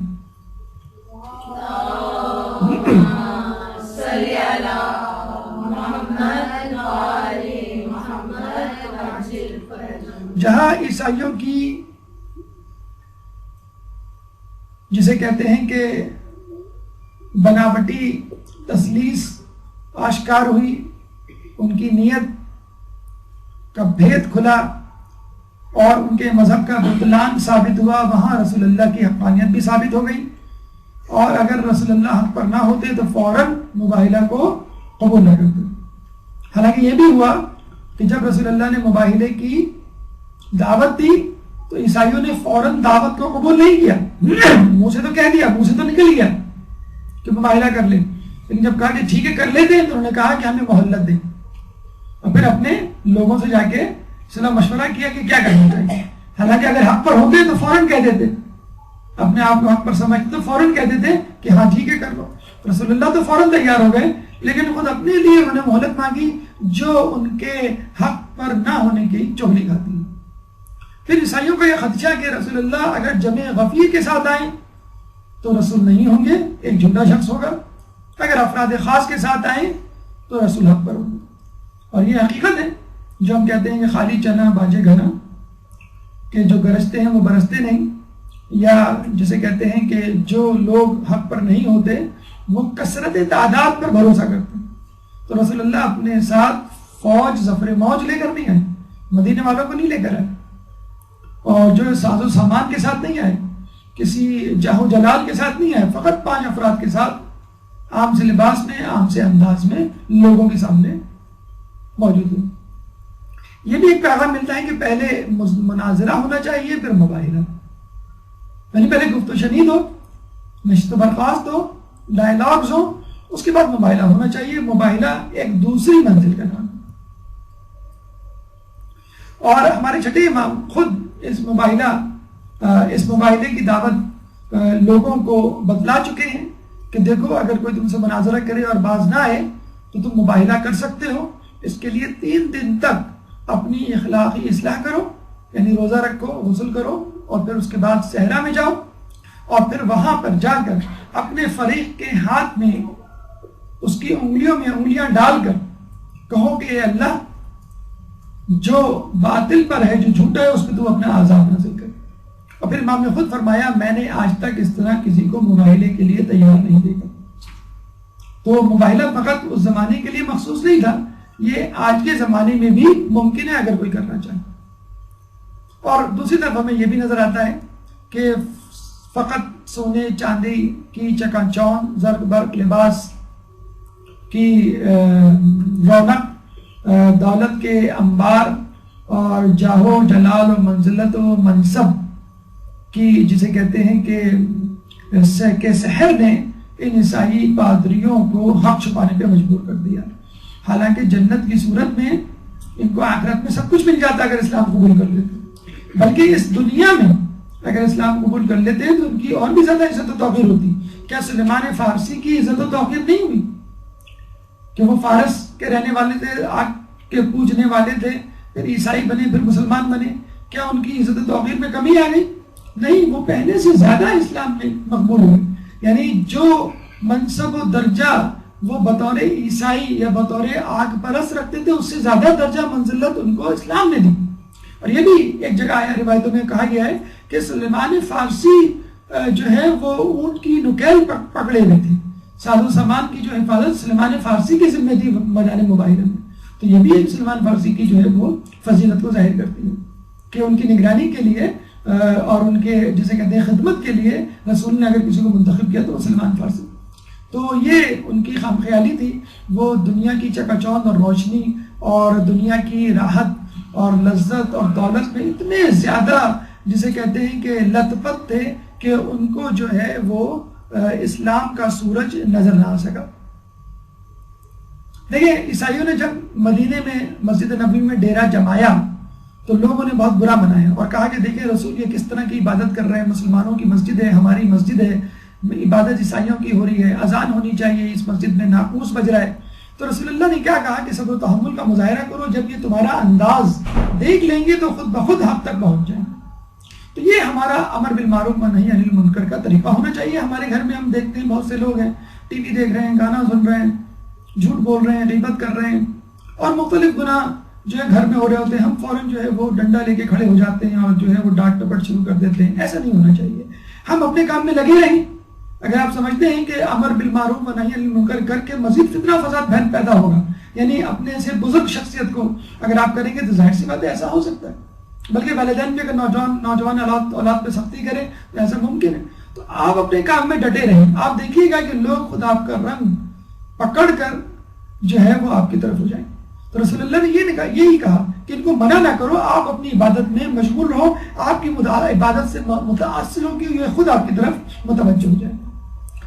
جہاں عیسائیوں کی جسے کہتے ہیں کہ بناوٹی تثلیث آشکار ہوئی، ان کی نیت کا بھید کھلا اور ان کے مذہب کا بطلان ثابت ہوا، وہاں رسول اللہ کی حقانیت بھی ثابت ہو گئی، اور اگر رسول اللہ حق پر نہ ہوتے تو فوراً مباہلہ کو قبول نہ کرتے۔ حالانکہ یہ بھی ہوا کہ جب رسول اللہ نے مباہلے کی دعوت دی تو عیسائیوں نے فوراً دعوت کو قبول نہیں کیا، منہ سے تو کہہ دیا، منہ سے تو نکل گیا کہ مباہلہ کر لیں، لیکن جب کہا کہ ٹھیک ہے کر لیتے ہیں تو انہوں نے کہا کہ ہمیں مہلت دیں، اور پھر اپنے لوگوں سے جا کے صلاح مشورہ کیا کہ کیا کرنا چاہیے۔ حالانکہ اگر حق پر ہوتے تو فوراً کہہ دیتے، اپنے آپ کو حق پر سمجھتے تو فوراً کہہ دیتے کہ ہاں ٹھیک ہے کر لو۔ رسول اللہ تو فوراً تیار ہو گئے، لیکن خود اپنے لیے انہوں نے مہلت مانگی جو ان کے حق پر نہ ہونے کی چغلی کھاتی ہے۔ پھر عیسائیوں کا یہ خدشہ کہ رسول اللہ اگر جمع غفیر کے ساتھ آئیں تو رسول نہیں ہوں گے، ایک جھوٹا شخص ہوگا، اگر افراد خاص کے ساتھ آئیں تو رسول حق پر ہوں گے۔ اور یہ حقیقت ہے جو ہم کہتے ہیں کہ خالی چنا باجے گھنا، کہ جو گرجتے ہیں وہ برستے نہیں، یا جسے کہتے ہیں کہ جو لوگ حق پر نہیں ہوتے وہ کثرت تعداد پر بھروسہ کرتے ہیں۔ تو رسول اللہ اپنے ساتھ فوج ظفر موج لے کر نہیں آئے، مدینے والوں کو نہیں لے کر آئے، اور جو ساز و سامان کے ساتھ نہیں آئے، کسی جاہ و جلال کے ساتھ نہیں آئے، فقط 5 افراد کے ساتھ عام سے لباس میں، عام سے انداز میں لوگوں کے سامنے موجود ہوئے۔ یہ بھی ایک پیغام ملتا ہے کہ پہلے مناظرہ ہونا چاہیے، پھر مباہلہ، یعنی پہلے گفت و شنید ہو، نشست و برخاست ہو، ڈائلاگز ہو، اس کے بعد مباہلہ ہونا چاہیے۔ مباہلہ ایک دوسری منزل کا نام ہے، اور ہمارے چھٹے امام خود اس مباہلے کی دعوت لوگوں کو بتلا چکے ہیں کہ دیکھو اگر کوئی تم سے مناظرہ کرے اور باز نہ آئے تو تم مباہلہ کر سکتے ہو، اس کے لیے 3 دن تک اپنی اخلاقی اصلاح کرو، یعنی روزہ رکھو، غسل کرو، اور پھر اس کے بعد صحرا میں جاؤ، اور پھر وہاں پر جا کر اپنے فریق کے ہاتھ میں اس کی انگلیوں میں انگلیاں ڈال کر کہو کہ اے اللہ، جو باطل پر ہے، جو جھوٹا ہے، اس پہ تو اپنا عذاب نازل کر۔ اور پھر امام نے خود فرمایا میں نے آج تک اس طرح کسی کو مباہلے کے لیے تیار نہیں دیکھا۔ تو مباہلہ فقط اس زمانے کے لیے مخصوص نہیں تھا، یہ آج کے زمانے میں بھی ممکن ہے اگر کوئی کرنا چاہے۔ اور دوسری طرف ہمیں یہ بھی نظر آتا ہے کہ فقط سونے چاندی کی چکا چوند، زرق برق لباس کی رونق، دولت کے انبار، اور جاہ و جلال و منزلت و منصب کی جسے کہتے ہیں کہ سحر نے ان عیسائی پادریوں کو حق چھپانے پہ مجبور کر دیا۔ حالانکہ جنت کی صورت میں ان کو آخرت میں سب کچھ مل جاتا اگر اسلام قبول کر لیتے، بلکہ اس دنیا میں اگر اسلام قبول کر لیتے ہیں تو ان کی اور بھی زیادہ عزت و توقیر ہوتی۔ کیا سلیمان فارسی کی عزت و توقیر نہیں ہوئی کہ وہ فارس کے رہنے والے تھے، آگ کے پوجنے والے تھے، پھر عیسائی بنے، پھر مسلمان بنے؟ کیا ان کی عزت و توقیر میں کمی آ گئی؟ نہیں، وہ پہلے سے زیادہ اسلام میں مقبول ہوئے۔ یعنی جو منصب و درجہ وہ بطور عیسائی یا بطور آگ پرست رکھتے تھے، اس سے زیادہ درجہ منزلت ان کو اسلام نے دی۔ اور یہ بھی ایک جگہ آیا روایتوں میں کہا گیا ہے کہ سلیمان فارسی جو ہے وہ اونٹ کی نکیل پکڑے ہوئے تھے، ساز و سامان کی جو حفاظت سلیمان فارسی کی ذمہ تھی میدان مباہلہ میں۔ تو یہ بھی ایک سلیمان فارسی کی جو ہے وہ فضیلت کو ظاہر کرتی ہے کہ ان کی نگرانی کے لیے اور ان کے جسے کہتے ہیں خدمت کے لیے رسول نے اگر کسی کو منتخب کیا تو وہ سلیمان فارسی۔ تو یہ ان کی خام خیالی تھی، وہ دنیا کی چکا چوند اور روشنی اور دنیا کی راحت اور لذت اور دولت میں اتنے زیادہ جسے کہتے ہیں کہ لت پت تھے کہ ان کو جو ہے وہ اسلام کا سورج نظر نہ آ سکا۔ دیکھیں، عیسائیوں نے جب مدینے میں مسجد نبوی میں ڈیرا جمایا تو لوگوں نے بہت برا منایا اور کہا کہ دیکھیں رسول یہ کس طرح کی عبادت کر رہے ہیں، مسلمانوں کی مسجد ہے، ہماری مسجد ہے، عبادت عیسائیوں کی ہو رہی ہے، اذان ہونی چاہیے، اس مسجد میں ناقوس بج رہا ہے۔ تو رسول اللہ نے کیا کہا کہ صبر و تحمل کا مظاہرہ کرو، جب یہ تمہارا انداز دیکھ لیں گے تو خود بخود حق تک پہنچ جائیں گے۔ تو یہ ہمارا امر بالمعروف و نہی عن المنکر کا طریقہ ہونا چاہیے۔ ہمارے گھر میں ہم دیکھتے ہیں بہت سے لوگ ہیں ٹی وی دیکھ رہے ہیں، گانا سن رہے ہیں، جھوٹ بول رہے ہیں، غیبت کر رہے ہیں اور مختلف گناہ جو ہے گھر میں ہو رہے ہوتے ہیں، ہم فوراً جو ہے وہ ڈنڈا لے کے کھڑے ہو جاتے ہیں اور جو ہے وہ ڈانٹ ٹپٹ شروع کر دیتے ہیں. ایسا نہیں ہونا چاہیے. ہم اپنے کام میں لگے رہیں. اگر آپ سمجھتے ہیں کہ امر بالمعروف و نہی عن المنکر کر کے مزید فتنہ فساد بہن پیدا ہوگا، یعنی اپنے سے بزرگ شخصیت کو اگر آپ کریں گے تو ظاہر سی بات ہے ایسا ہو سکتا ہے. بلکہ والدین بھی اگر نوجوان اولاد پہ سختی کرے تو ایسا ممکن ہے. تو آپ اپنے کام میں ڈٹے رہیں. آپ دیکھیے گا کہ لوگ خود آپ کا رنگ پکڑ کر جو ہے وہ آپ کی طرف ہو جائیں. تو رسول اللہ نے یہی کہا کہ ان کو منع نہ کرو، آپ اپنی عبادت میں مشغول رہو، آپ کی عبادت سے متاثر ہو کہ یہ خود آپ کی طرف متوجہ ہو جائے.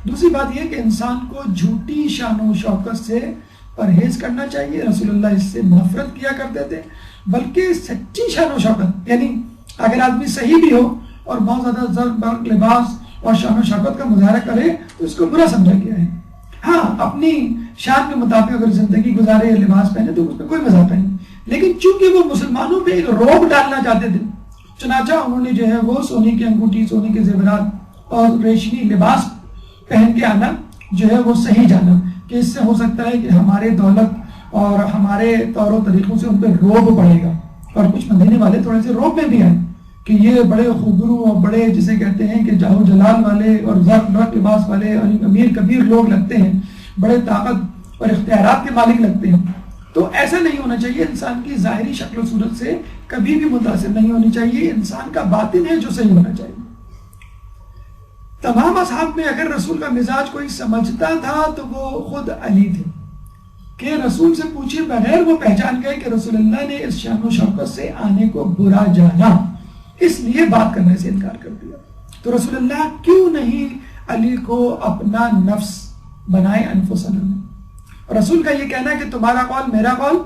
دوسری بات یہ کہ انسان کو جھوٹی شان و شوکت سے پرہیز کرنا چاہیے. رسول اللہ اس سے نفرت کیا کرتے تھے. بلکہ سچی شان و شوکت، یعنی اگر آدمی صحیح بھی ہو اور بہت زیادہ زر لباس اور شان و شوکت کا مظاہرہ کرے تو اس کو برا سمجھا گیا ہے. ہاں، اپنی شان کے مطابق اگر زندگی گزارے یا لباس پہنے تو اس میں کوئی مذاق نہیں. لیکن چونکہ وہ مسلمانوں پہ ایک رعب ڈالنا چاہتے تھے، چنانچہ انہوں نے جو ہے وہ سونے کی انگوٹھی، سونے کے زیورات اور ریشمی لباس پہن کے آنا جو ہے وہ صحیح جانا کہ اس سے ہو سکتا ہے کہ ہمارے دولت اور ہمارے طور و طریقوں سے ان پہ رعب پڑے گا. اور کچھ مدینے والے تھوڑے سے رعب میں بھی آئے کہ یہ بڑے خوبرو اور بڑے جسے کہتے ہیں کہ جاہو جلال والے اور زرق لباس والے اور امیر کبیر لوگ لگتے ہیں، بڑے طاقت اور اختیارات کے مالک لگتے ہیں. تو ایسا نہیں ہونا چاہیے. انسان کی ظاہری شکل و صورت سے کبھی بھی متاثر نہیں ہونی چاہیے. انسان کا باطن ہے جو صحیح ہونا چاہیے. تمام اصحاب میں اگر رسول کا مزاج کوئی سمجھتا تھا تو وہ خود علی تھے کہ رسول سے پوچھے بغیر وہ پہچان گئے کہ رسول اللہ نے اس شان و شوکت سے آنے کو برا جانا، اس لیے بات کرنے سے انکار کر دیا. تو رسول اللہ کیوں نہیں علی کو اپنا نفس بنائے انفسنا میں؟ اور رسول کا یہ کہنا ہے کہ تمہارا قول میرا قول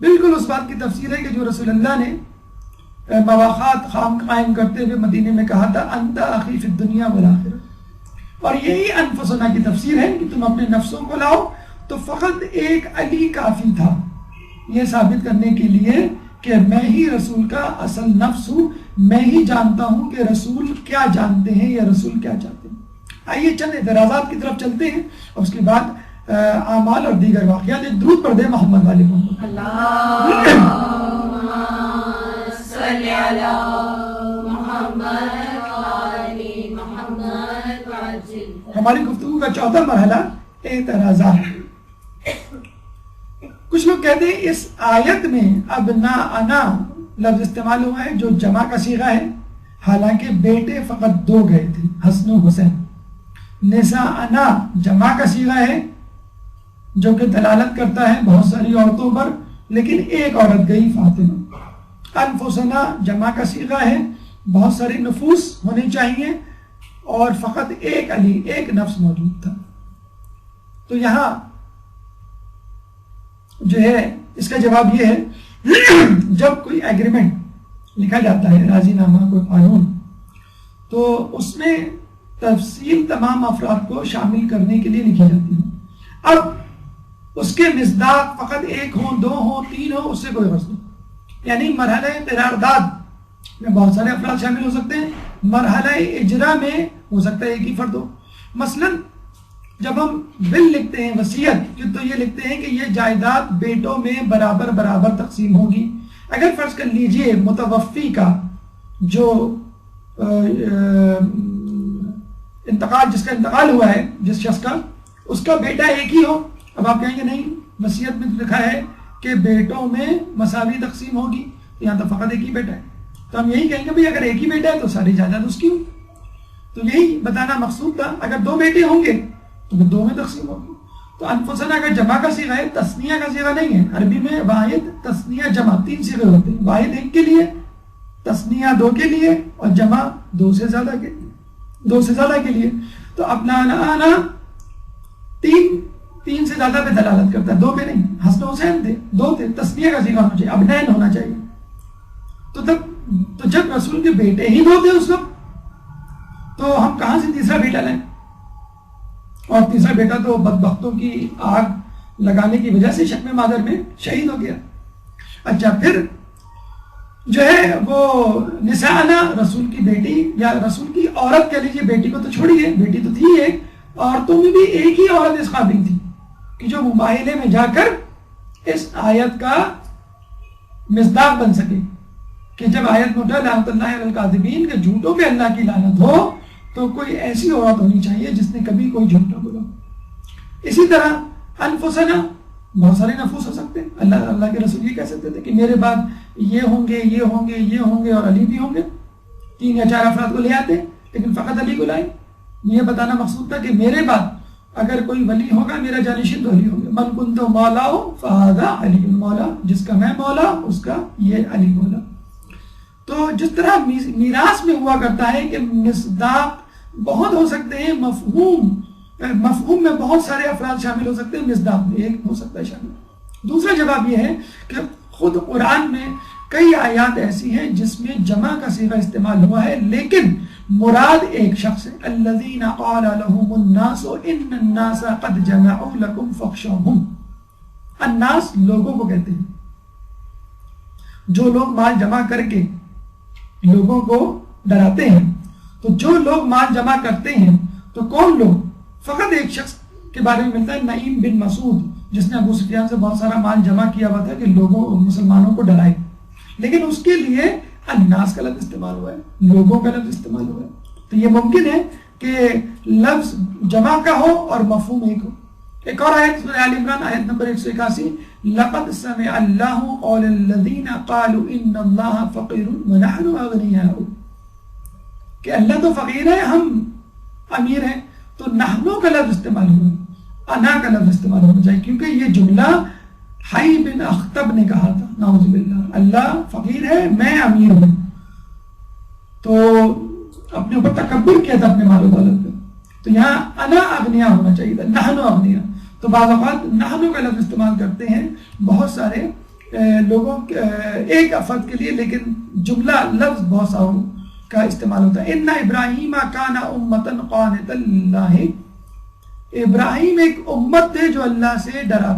بالکل اس بات کی تفسیر ہے کہ جو رسول اللہ نے مواخات قائم کرتے ہوئے مدینے میں کہا تھا انت اخی فی الدنیا والآخرہ. اور یہی انفسنا کی تفسیر ہے کہ تم اپنے نفسوں کو لاؤ. تو فقط ایک علی کافی تھا یہ ثابت کرنے کے لیے کہ میں ہی رسول کا اصل نفس ہوں، میں ہی جانتا ہوں کہ رسول کیا جانتے ہیں یا رسول کیا چاہتے ہیں. آئیے چند اعتراضات کی طرف چلتے ہیں اور اس کے بعد اعمال اور دیگر واقعات. ایک درود پڑھ دیں محمد والے محمد. صلی علی محمد وعلی محمد وعجل. ہماری گفتگو کا چوتھا مرحلہ اعتراضات. کچھ لوگ کہتے ہیں اس آیت میں ابناءنا لفظ استعمال ہوا ہے جو جمع کا صیغہ ہے، حالانکہ بیٹے فقط 2 گئے تھے، حسن و حسین. نساءنا جمع کا صیغہ ہے جو کہ دلالت کرتا ہے بہت ساری عورتوں پر، لیکن ایک عورت گئی فاطمہ. انفسنا جمع کا صیغہ ہے، بہت سارے نفوس ہونے چاہیے اور فقط ایک علی، ایک نفس موجود تھا. تو یہاں جو ہے اس کا جواب یہ ہے جب کوئی ایگریمنٹ لکھا جاتا ہے، راضی نامہ، کوئی قانون، تو اس میں تفصیل تمام افراد کو شامل کرنے کے لیے لکھی جاتی ہے. اب اس کے مصداق فقط 1 ہو، 2 ہو، 3 ہو، اس سے کوئی غرض نہیں. یعنی مرحلہ قرارداد میں بہت سارے افراد شامل ہو سکتے ہیں، مرحلہ اجرا میں ہو سکتا ہے ایک ہی فرد ہو. مثلا جب ہم بل لکھتے ہیں وصیت تو یہ لکھتے ہیں کہ یہ جائیداد بیٹوں میں برابر برابر تقسیم ہوگی. اگر فرض کر لیجئے متوفی کا جو انتقال، جس کا انتقال ہوا ہے، جس شخص کا، اس کا بیٹا ایک ہی ہو. اب آپ کہیں گے نہیں، وصیت میں لکھا ہے کہ بیٹوں میں مساوی تقسیم ہوگی، یہاں تو فقط ایک ہی بیٹا ہے. تو ہم یہی کہیں گے بھئی اگر ایک ہی بیٹا ہے تو ساری جائیداد اس کی ہوگی. تو یہی بتانا مقصود تھا. اگر 2 بیٹے ہوں گے تو 2 میں تقسیم ہوگی. تو انفسنا اگر جمع کا صیغہ ہے، تثنیہ کا صیغہ نہیں ہے. عربی میں واحد، تثنیہ، جمع 3 صیغے ہوتے ہیں. واحد 1 کے لیے، تثنیہ 2 کے لیے اور جمع 2 سے زیادہ کے لیے. تو اپنا آنا 3 سے زیادہ پہ دلالت کرتا ہے، 2 پہ نہیں. حسن حسین تھے، 2 تھے. تثنیہ کا صیغہ ہونا چاہیے، ابنین ہونا چاہیے. تو جب رسول کے بیٹے ہی 2 تھے اس وقت، تو ہم کہاں سے تیسرا بیٹا لیں؟ اور تیسرا بیٹا تو بدبختوں کی آگ لگانے کی وجہ سے شکم مادر میں شہید ہو گیا. اچھا، پھر جو ہے وہ نساءنا، رسول کی بیٹی یا رسول کی عورت کہہ لیجیے، بیٹی کو تو چھوڑیے، بیٹی تو تھی ایک. عورتوں میں بھی ایک ہی عورت اس قابل تھی کہ جو مباہلے میں جا کر اس آیت کا مصداق بن سکے کہ جب آیت میں اٹھا لعنت اللہ علی الکاذبین کہ جھوٹوں پہ اللہ کی لعنت ہو، تو کوئی ایسی عورت ہونی چاہیے جس نے کبھی کوئی جھوٹ نہ بولا۔ اسی طرح انفسنا، بہت سارے نفوس ہو سکتے ہیں، اللہ کے رسول یہ کہہ سکتے تھے کہ میرے بعد یہ ہوں گے یہ ہوں گے یہ ہوں گے اور علی بھی ہوں گے، 3 یا 4 افراد کو لے آتے، لیکن فقط علی کو لائے۔ یہ بتانا مقصود تھا کہ میرے بعد اگر کوئی ولی ہوگا میرا جانشین تو علی ہوگا، من کنت مولا فہذا علی مولا، جس کا میں مولا اس کا یہ علی مولا۔ تو جس طرح میراث میں ہوا کرتا ہے کہ مصداق بہت ہو سکتے ہیں، مفہوم میں بہت سارے افراد شامل ہو سکتے ہیں، مصداق میں ایک ہو سکتا ہے شامل۔ دوسرا جواب یہ ہے کہ خود قرآن میں کئی آیات ایسی ہیں جس میں جمع کا صیغہ استعمال ہوا ہے، لیکن مراد ایک شخص ہے، الذین قال لهم الناس ان الناس قد جمعوا لكم فاخشوهم۔ الناس لوگوں کو کہتے ہیں، جو لوگ مال جمع کر کے لوگوں کو ڈراتے ہیں۔ تو جو لوگ مال جمع کرتے ہیں تو کون لوگ؟ فقط ایک شخص کے بارے میں ملتا ہے، نعیم بن مسعود، جس نے ابو سفیان سے بہت سارا مال جمع کیا ہوا تھا کہ لوگوں مسلمانوں کو ڈرائے، لیکن اس کے لیے الناس کا لفظ استعمال ہوا ہے، لوگوں کا لفظ استعمال ہوا ہے۔ تو یہ ممکن ہے کہ لفظ جمع کا ہو اور مفہوم ایک ہو۔ ایک اور آیت سورہ آل عمران آیت نمبر 181، لقد سمع اللہ قول الذین قالوا ان اللہ فقیر ونحن اغنیاء، کہ اللہ تو فقیر ہے ہم امیر ہیں، تو نحنو کا لفظ استعمال ہوا، انا کا لفظ استعمال ہونا چاہیے، کیونکہ یہ جملہ حی بن اخطب نے کہا تھا، نعوذ باللہ، اللہ فقیر ہے میں امیر ہوں، تو اپنے اوپر تکبر کیا تھا اپنے مال و دولت پہ، تو یہاں انا اغنیا ہونا چاہیے تھا، نحنو اغنیا۔ تو بعض اوقات نحنو کا لفظ استعمال کرتے ہیں بہت سارے لوگوں ایک افراد کے لیے، لیکن جملہ لفظ بہت ساروں کا استعمال ہوتا ہے۔ ان ابراہیم کان امتا قانتا للہ، ابراہیم ایک امت تھے جو اللہ سے ڈرا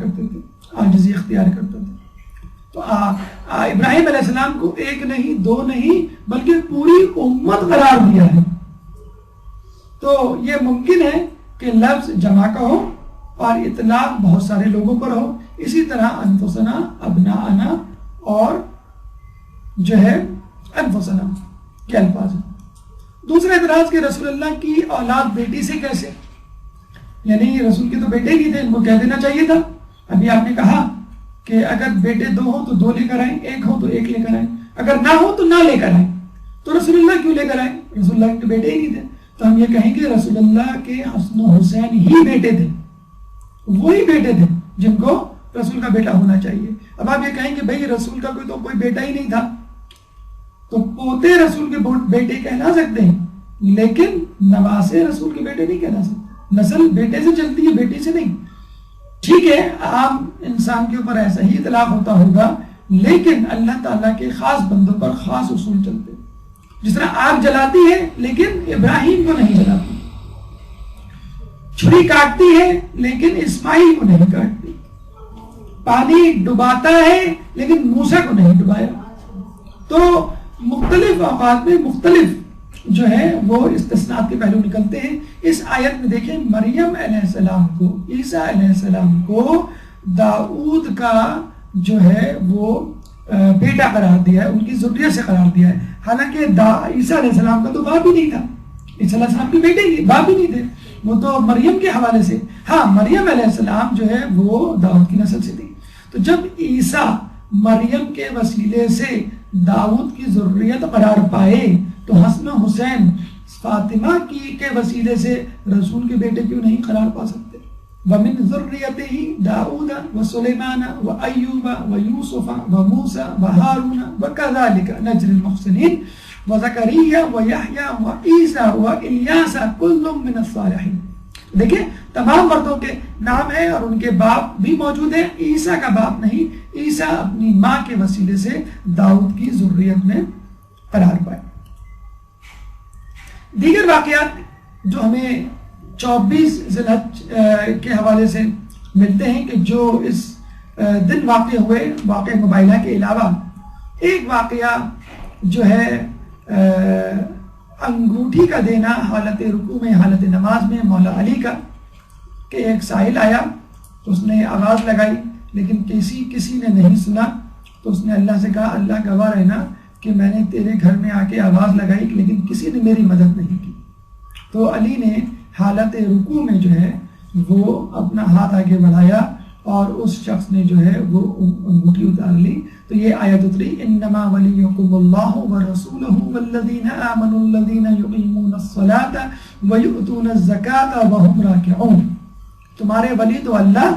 کرتے تھے، عاجزی اختیار کرتے تھے۔ تو ابراہیم علیہ السلام کو ایک نہیں دو نہیں بلکہ پوری امت قرار دیا ہے۔ تو یہ ممکن ہے کہ لفظ جمع کا ہو اور اطلاق بہت سارے لوگوں پر ہو، اسی طرح انفسنا، ابناءنا اور جو ہے انفسنا کے الفاظ ہیں۔ دوسرا اعتراض کہ رسول اللہ کی اولاد بیٹی سے کیسے، یعنی رسول کے تو بیٹے نہیں تھے، ان کو کہہ دینا چاہیے تھا۔ ابھی آپ نے کہا کہ اگر بیٹے 2 ہوں تو 2 لے کر آئیں، 1 ہو تو 1 لے کر آئیں، اگر نہ ہو تو نہ لے کر آئیں، تو رسول اللہ کیوں لے کر آئیں؟ رسول اللہ کے بیٹے ہی نہیں تھے۔ تو ہم یہ کہیں گے رسول اللہ کے حسن و حسین ہی بیٹے تھے، وہی بیٹے تھے جن کو رسول کا بیٹا ہونا چاہیے۔ اب آپ یہ کہیں گے بھائی رسول کا کوئی بیٹا ہی نہیں تھا، تو پوتے رسول کے بیٹے کہلا سکتے ہیں، لیکن نواسے رسول کے بیٹے نہیں کہلا سکتے۔ نسل بیٹے سے چلتی ہے، بیٹی سے نہیں۔ ٹھیک ہے عام انسان کے اوپر ایسا ہی اطلاق ہوتا ہوگا، لیکن اللہ تعالیٰ کے خاص بندوں پر خاص اصول چلتے ہیں۔ جس طرح آگ جلاتی ہے لیکن ابراہیم کو نہیں جلاتی، چھری کاٹتی ہے لیکن اسماعیل کو نہیں کاٹتی، پانی ڈباتا ہے لیکن موسیٰ کو نہیں ڈبایا۔ تو مختلف اوقات میں مختلف جو ہے وہ استثناءات کے پہلو نکلتے ہیں۔ اس آیت میں دیکھیں مریم علیہ السلام کو، عیسیٰ علیہ السلام کو داؤد کا جو ہے وہ بیٹا قرار دیا ہے، ان کی ذریت سے قرار دیا ہے، حالانکہ عیسیٰ علیہ السلام کا تو باپ ہی نہیں تھا، عیسیٰ علیہ السلام کے بیٹے ہی باپ ہی نہیں تھے، وہ تو مریم کے حوالے سے۔ ہاں مریم علیہ السلام جو ہے وہ داؤد کی نسل سے تھی۔ تو جب عیسیٰ مریم کے وسیلے سے داؤد کی ذریت قرار پائے تو حسن حسین فاطمہ کے وسیلے سے رسول کے بیٹے کیوں نہیں قرار پا سکتے؟ وَمِن ذُرِّيَّتِهِ دَاؤُدَ وَسُلَيْمَانَ وَأَيُّوبَ وَيُوسُفَ وَمُوسَى وَهَارُونَ وَكَذَلِكَ نَجْزِي الْمُحْسِنِينَ وَزَكَرِيَّا وَيَحْيَا وَعِيسَى وَإِلْيَاسَ كُلٌّ مِّنَ الصَّالِحِينَ۔ دیکھیں تمام مردوں کے نام ہیں اور ان کے باپ بھی موجود ہیں، عیسیٰ کا باپ نہیں، عیسیٰ اپنی ماں کے وسیلے سے داؤد کی ذریت میں قرار پائے۔ دیگر واقعات جو ہمیں 24 ذی الحج کے حوالے سے ملتے ہیں کہ جو اس دن واقع ہوئے، واقع مبائنہ کے علاوہ ایک واقعہ جو ہے انگوٹھی کا دینا حالت رکوع میں، حالت نماز میں مولا علی کا، کہ ایک سائل آیا تو اس نے آواز لگائی لیکن کسی نے نہیں سنا، تو اس نے اللہ سے کہا اللہ گواہ رہنا کہ میں نے تیرے گھر میں آ کے آواز لگائی لیکن کسی نے میری مدد نہیں کی. تو علی نے حالت رکوع میں جو ہے وہ اپنا ہاتھ آگے بڑھایا اور اس شخص نے جو ہے وہ انگوٹھی اتار لی. تو یہ آیت اتری انما ولیکم اللہ ورسولہ والذین آمنوا الذین یقیمون الصلاة ویؤتون الزکاة وہم راکعون. تمہارے ولی تو اللہ،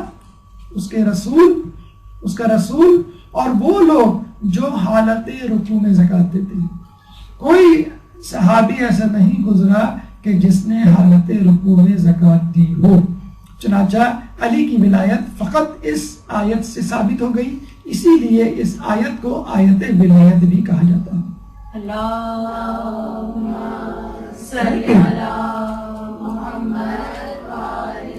اس کا رسول اور وہ لوگ جو حالت رکوع میں زکوٰۃ دیتے ہیں. کوئی صحابی ایسا نہیں گزرا کہ جس نے حالت رکوع میں زکوٰۃ دی ہو. چنانچہ علی کی ولایت فقط اس آیت سے ثابت ہو گئی، اسی لیے اس آیت کو آیت ولایت بھی کہا جاتا ہے. اللہم صلی علی محمد وآل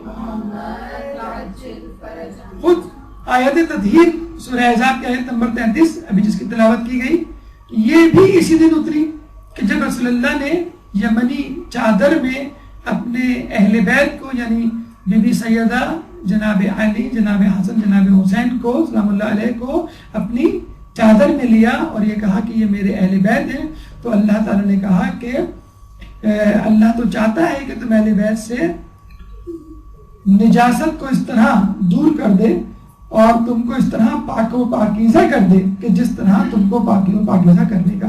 محمد وعجل فرجہ. خود آیت تطہیر سورہ احزاب کی آیت نمبر 33 ابھی جس کی تلاوت کی گئی، یہ بھی اسی دن اتری کہ جب رسول اللہ نے یمنی چادر میں اپنے اہل بیت کو یعنی بی بی سیدہ جناب علی، جناب حسن، جناب حسین کو سلام اللہ علیہ کو اپنی چادر میں لیا اور یہ کہا کہ یہ میرے اہل بیت ہیں. تو اللہ تعالیٰ نے کہا کہ اللہ تو چاہتا ہے کہ تم اہل بیت سے نجاست کو اس طرح دور کر دے اور تم کو اس طرح پاک و پاکیزہ کر دے کہ جس طرح تم کو پاک و پاکیزہ کرنے کا.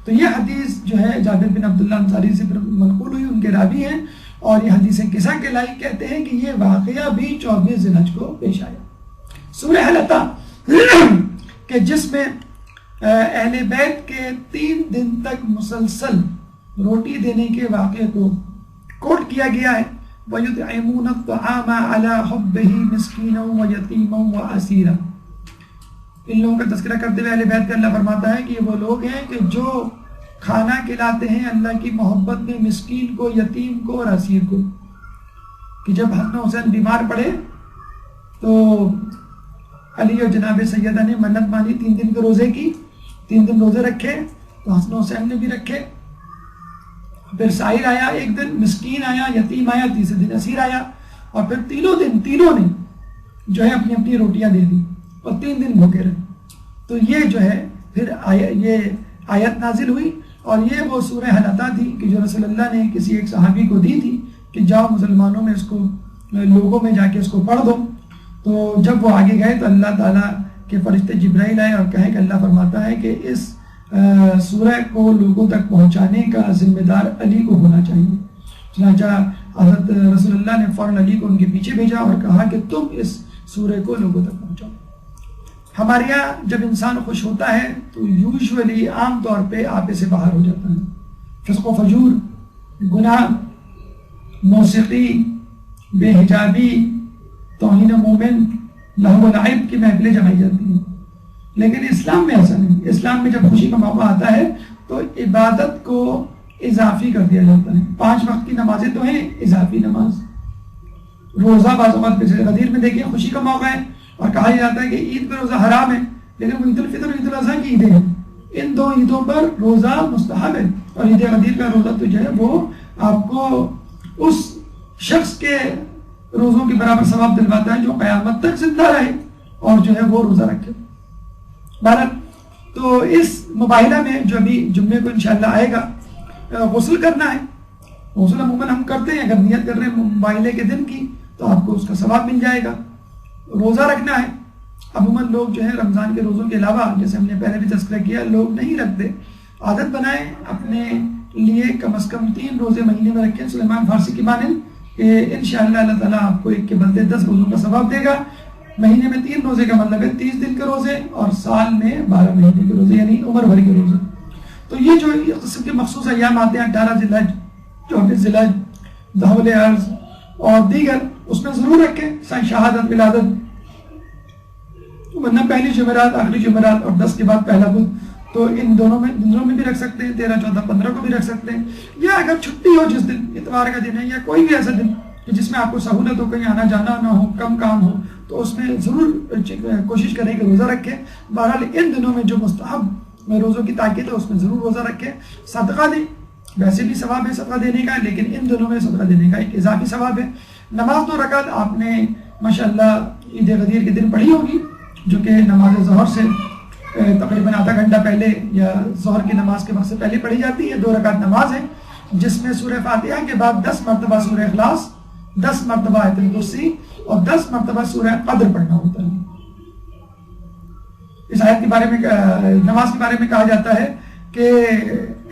تو یہ حدیث جو ہے جابر بن عبداللہ انصاری سے منقول ہوئی، ان کے راوی ہیں، اور یہ حدیث قصہ کے لائق کہتے ہیں کہ یہ واقعہ بھی 24 ذی الحج کو پیش آیا. سورہ حلقہ کہ جس میں اہل بیت کے 3 دن تک مسلسل روٹی دینے کے واقعے کو کوٹ کیا گیا ہے. وَيُطْعِمُونَ الطَّعَامَ عَلَى حُبِّهِ مِسْكِينًا وَيَتِيمًا وَأَسِيرًا. ان لوگوں کا تذکرہ کرتے ہوئے اہل بیت کا اللہ فرماتا ہے کہ یہ وہ لوگ ہیں کہ جو کھانا کھلاتے ہیں اللہ کی محبت میں مسکین کو، یتیم کو اور اسیر کو. کہ جب حسن حسین بیمار پڑے تو علی اور جناب سیدہ نے منت مانی 3 دن کے روزے کی، 3 دن روزے رکھے. تو حسن حسین نے بھی رکھے. پھر سائل آیا، ایک دن مسکین آیا، یتیم آیا، تیسرے دن اسیر آیا، اور پھر تینوں نے جو ہے اپنی اپنی روٹیاں دے دی اور 3 دن بھوکے رہے. تو یہ جو ہے پھر یہ آیت نازل ہوئی، اور یہ وہ سورہ حلقہ تھی کہ جو رسول اللہ نے کسی ایک صحابی کو دی تھی کہ جاؤ مسلمانوں میں اس کو، لوگوں میں جا کے اس کو پڑھ دو. تو جب وہ آگے گئے تو اللہ تعالیٰ کے فرشتے جبرائیل آئے اور کہے کہ اللہ فرماتا ہے کہ اس سورہ کو لوگوں تک پہنچانے کا ذمہ دار علی کو ہونا چاہیے. چنانچہ حضرت رسول اللہ نے فوراً علی کو ان کے پیچھے بھیجا اور کہا کہ تم اس سورہ کو لوگوں تک پہنچاؤ. ہمارے یہاں جب انسان خوش ہوتا ہے تو یوزولی عام طور پہ آپے سے باہر ہو جاتا ہے. فسق و فجور، گناہ، موسیقی، بے حجابی، توہین مومن، لہو و لعب کی محفلیں جمائی جاتی ہیں. لیکن اسلام میں ایسا نہیں. اسلام میں جب خوشی کا موقع آتا ہے تو عبادت کو اضافی کر دیا جاتا ہے. 5 وقت کی نمازیں تو ہیں، اضافی نماز، روزہ بعض اوقات غدیر میں دیکھیں خوشی کا موقع ہے اور کہا جاتا ہے کہ عید پہ روزہ حرام ہے، لیکن وہ عید الفطر اور عید الاضحیٰ کی عیدیں ہیں. ان 2 عیدوں پر روزہ مستحب ہے، اور عید غدیر کا روزہ تو جو ہے وہ آپ کو اس شخص کے روزوں کے برابر ثواب دلواتا ہے جو قیامت تک زندہ رہے اور جو ہے وہ روزہ رکھے. بہرحال تو اس مباحلہ میں جو ابھی جمعے کو انشاءاللہ آئے گا، غسل کرنا ہے. غسل عموماً ہم کرتے ہیں، اگر نیت کر رہے ہیں مباحلے کے دن کی تو آپ کو اس کا ثواب مل جائے گا. روزہ رکھنا ہے. عموماً لوگ جو ہے رمضان کے روزوں کے علاوہ، جیسے ہم نے پہلے بھی تذکرہ کیا، لوگ نہیں رکھتے. عادت بنائیں اپنے لیے کم از کم 3 روزے مہینے میں رکھیں. سلیمان فارسی کی مانند کہ انشاءاللہ اللہ تعالیٰ آپ کو ایک کے بدلے 10 روزوں کا ثواب دے گا. مہینے میں 3 روزے کا مطلب ہے 30 دن کے روزے، اور سال میں 12 مہینے کے روزے، یعنی عمر بھر کے روزے. تو یہ جو قسم کے مخصوص ایام آتے ہیں، 18 ذی الحج، 24 ذی الحج، دھول عرض اور دیگر، اس میں ضرور رکھیں شہادت ولادت، ورنہ پہلی جمعرات، آخری جمعرات اور 10 کے بعد پہلا بدھ. تو ان دنوں میں بھی رکھ سکتے ہیں، 13، 14، 15 کو بھی رکھ سکتے ہیں. یا اگر چھٹی ہو جس دن، اتوار کا دن ہے یا کوئی بھی ایسا دن کہ جس میں آپ کو سہولت ہو، کہیں آنا جانا نہ ہو، کم کام ہو، تو اس میں ضرور کوشش کریں کہ روزہ رکھیں. بہرحال ان دنوں میں جو مستحب روزوں کی تاکید ہے اس میں ضرور روزہ رکھیں. صدقہ دیں، ویسے بھی ثواب ہے صدقہ دینے کا، لیکن ان دنوں میں صدقہ دینے کا ایک اضافی ثواب ہے. نماز 2 رکعت آپ نے ماشاءاللہ عید غدیر کے دن پڑھی ہوگی، جو کہ نماز ظہر سے تقریباً آدھا گھنٹہ پہلے یا ظہر کی نماز کے وقت سے پہلے پڑھی جاتی ہے. 2 رکعت نماز ہے جس میں سورہ فاتحہ کے بعد 10 مرتبہ سورہ اخلاص، 10 مرتبہ آیت الکرسی اور 10 مرتبہ سورہ قدر پڑھنا ہوتا ہے. اس آیت کے بارے میں نماز کے بارے میں کہا جاتا ہے کہ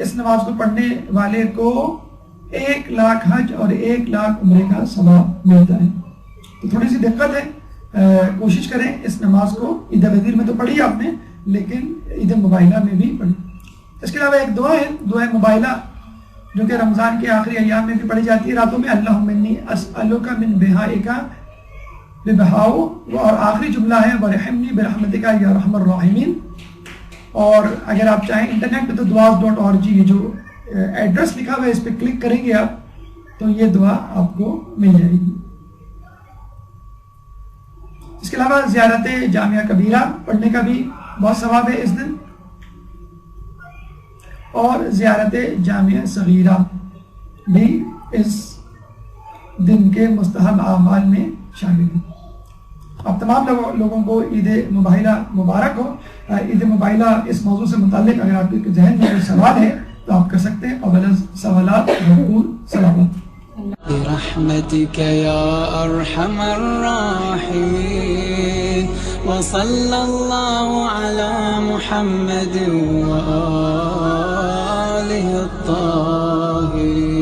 اس نماز کو پڑھنے والے کو 1 لاکھ حج اور 1 لاکھ عمرے کا ثواب ملتا ہے. تو تھوڑی سی دقت ہے، کوشش کریں اس نماز کو. عید غدیر میں تو پڑھی آپ نے، لیکن عید مباہلہ میں بھی پڑھی. اس کے علاوہ ایک دعا ہے، دعا مباہلہ، جو کہ رمضان کے آخری ایام میں بھی پڑھی جاتی ہے راتوں میں. اللہم انی اسألک من بہائک ببہاؤ، اور آخری جملہ ہے وارحمنی برحمتک یا ارحم الراحمین. اور اگر آپ چاہیں انٹرنیٹ پہ تو duas.org یہ جو ایڈریس لکھا ہوا ہے اس پہ کلک کریں گے آپ تو یہ دعا آپ کو مل جائے گی. اس کے علاوہ زیارت جامعہ کبیرہ پڑھنے کا بھی بہت ثواب ہے اس دن، اور زیارت جامعہ صغیرہ بھی اس دن کے مستحب اعمال میں شامل ہے. اب تمام لوگوں کو عید مباہلہ مبارک ہو. عید مباہلہ اس موضوع سے متعلق اگر آپ کے ذہن میں کوئی سوال ہے تو آپ کر سکتے ہیں. قبل سوالات مقبول سلامت. برحمتك يا أرحم الراحمين وصلى الله على محمد وآله الطاهرين.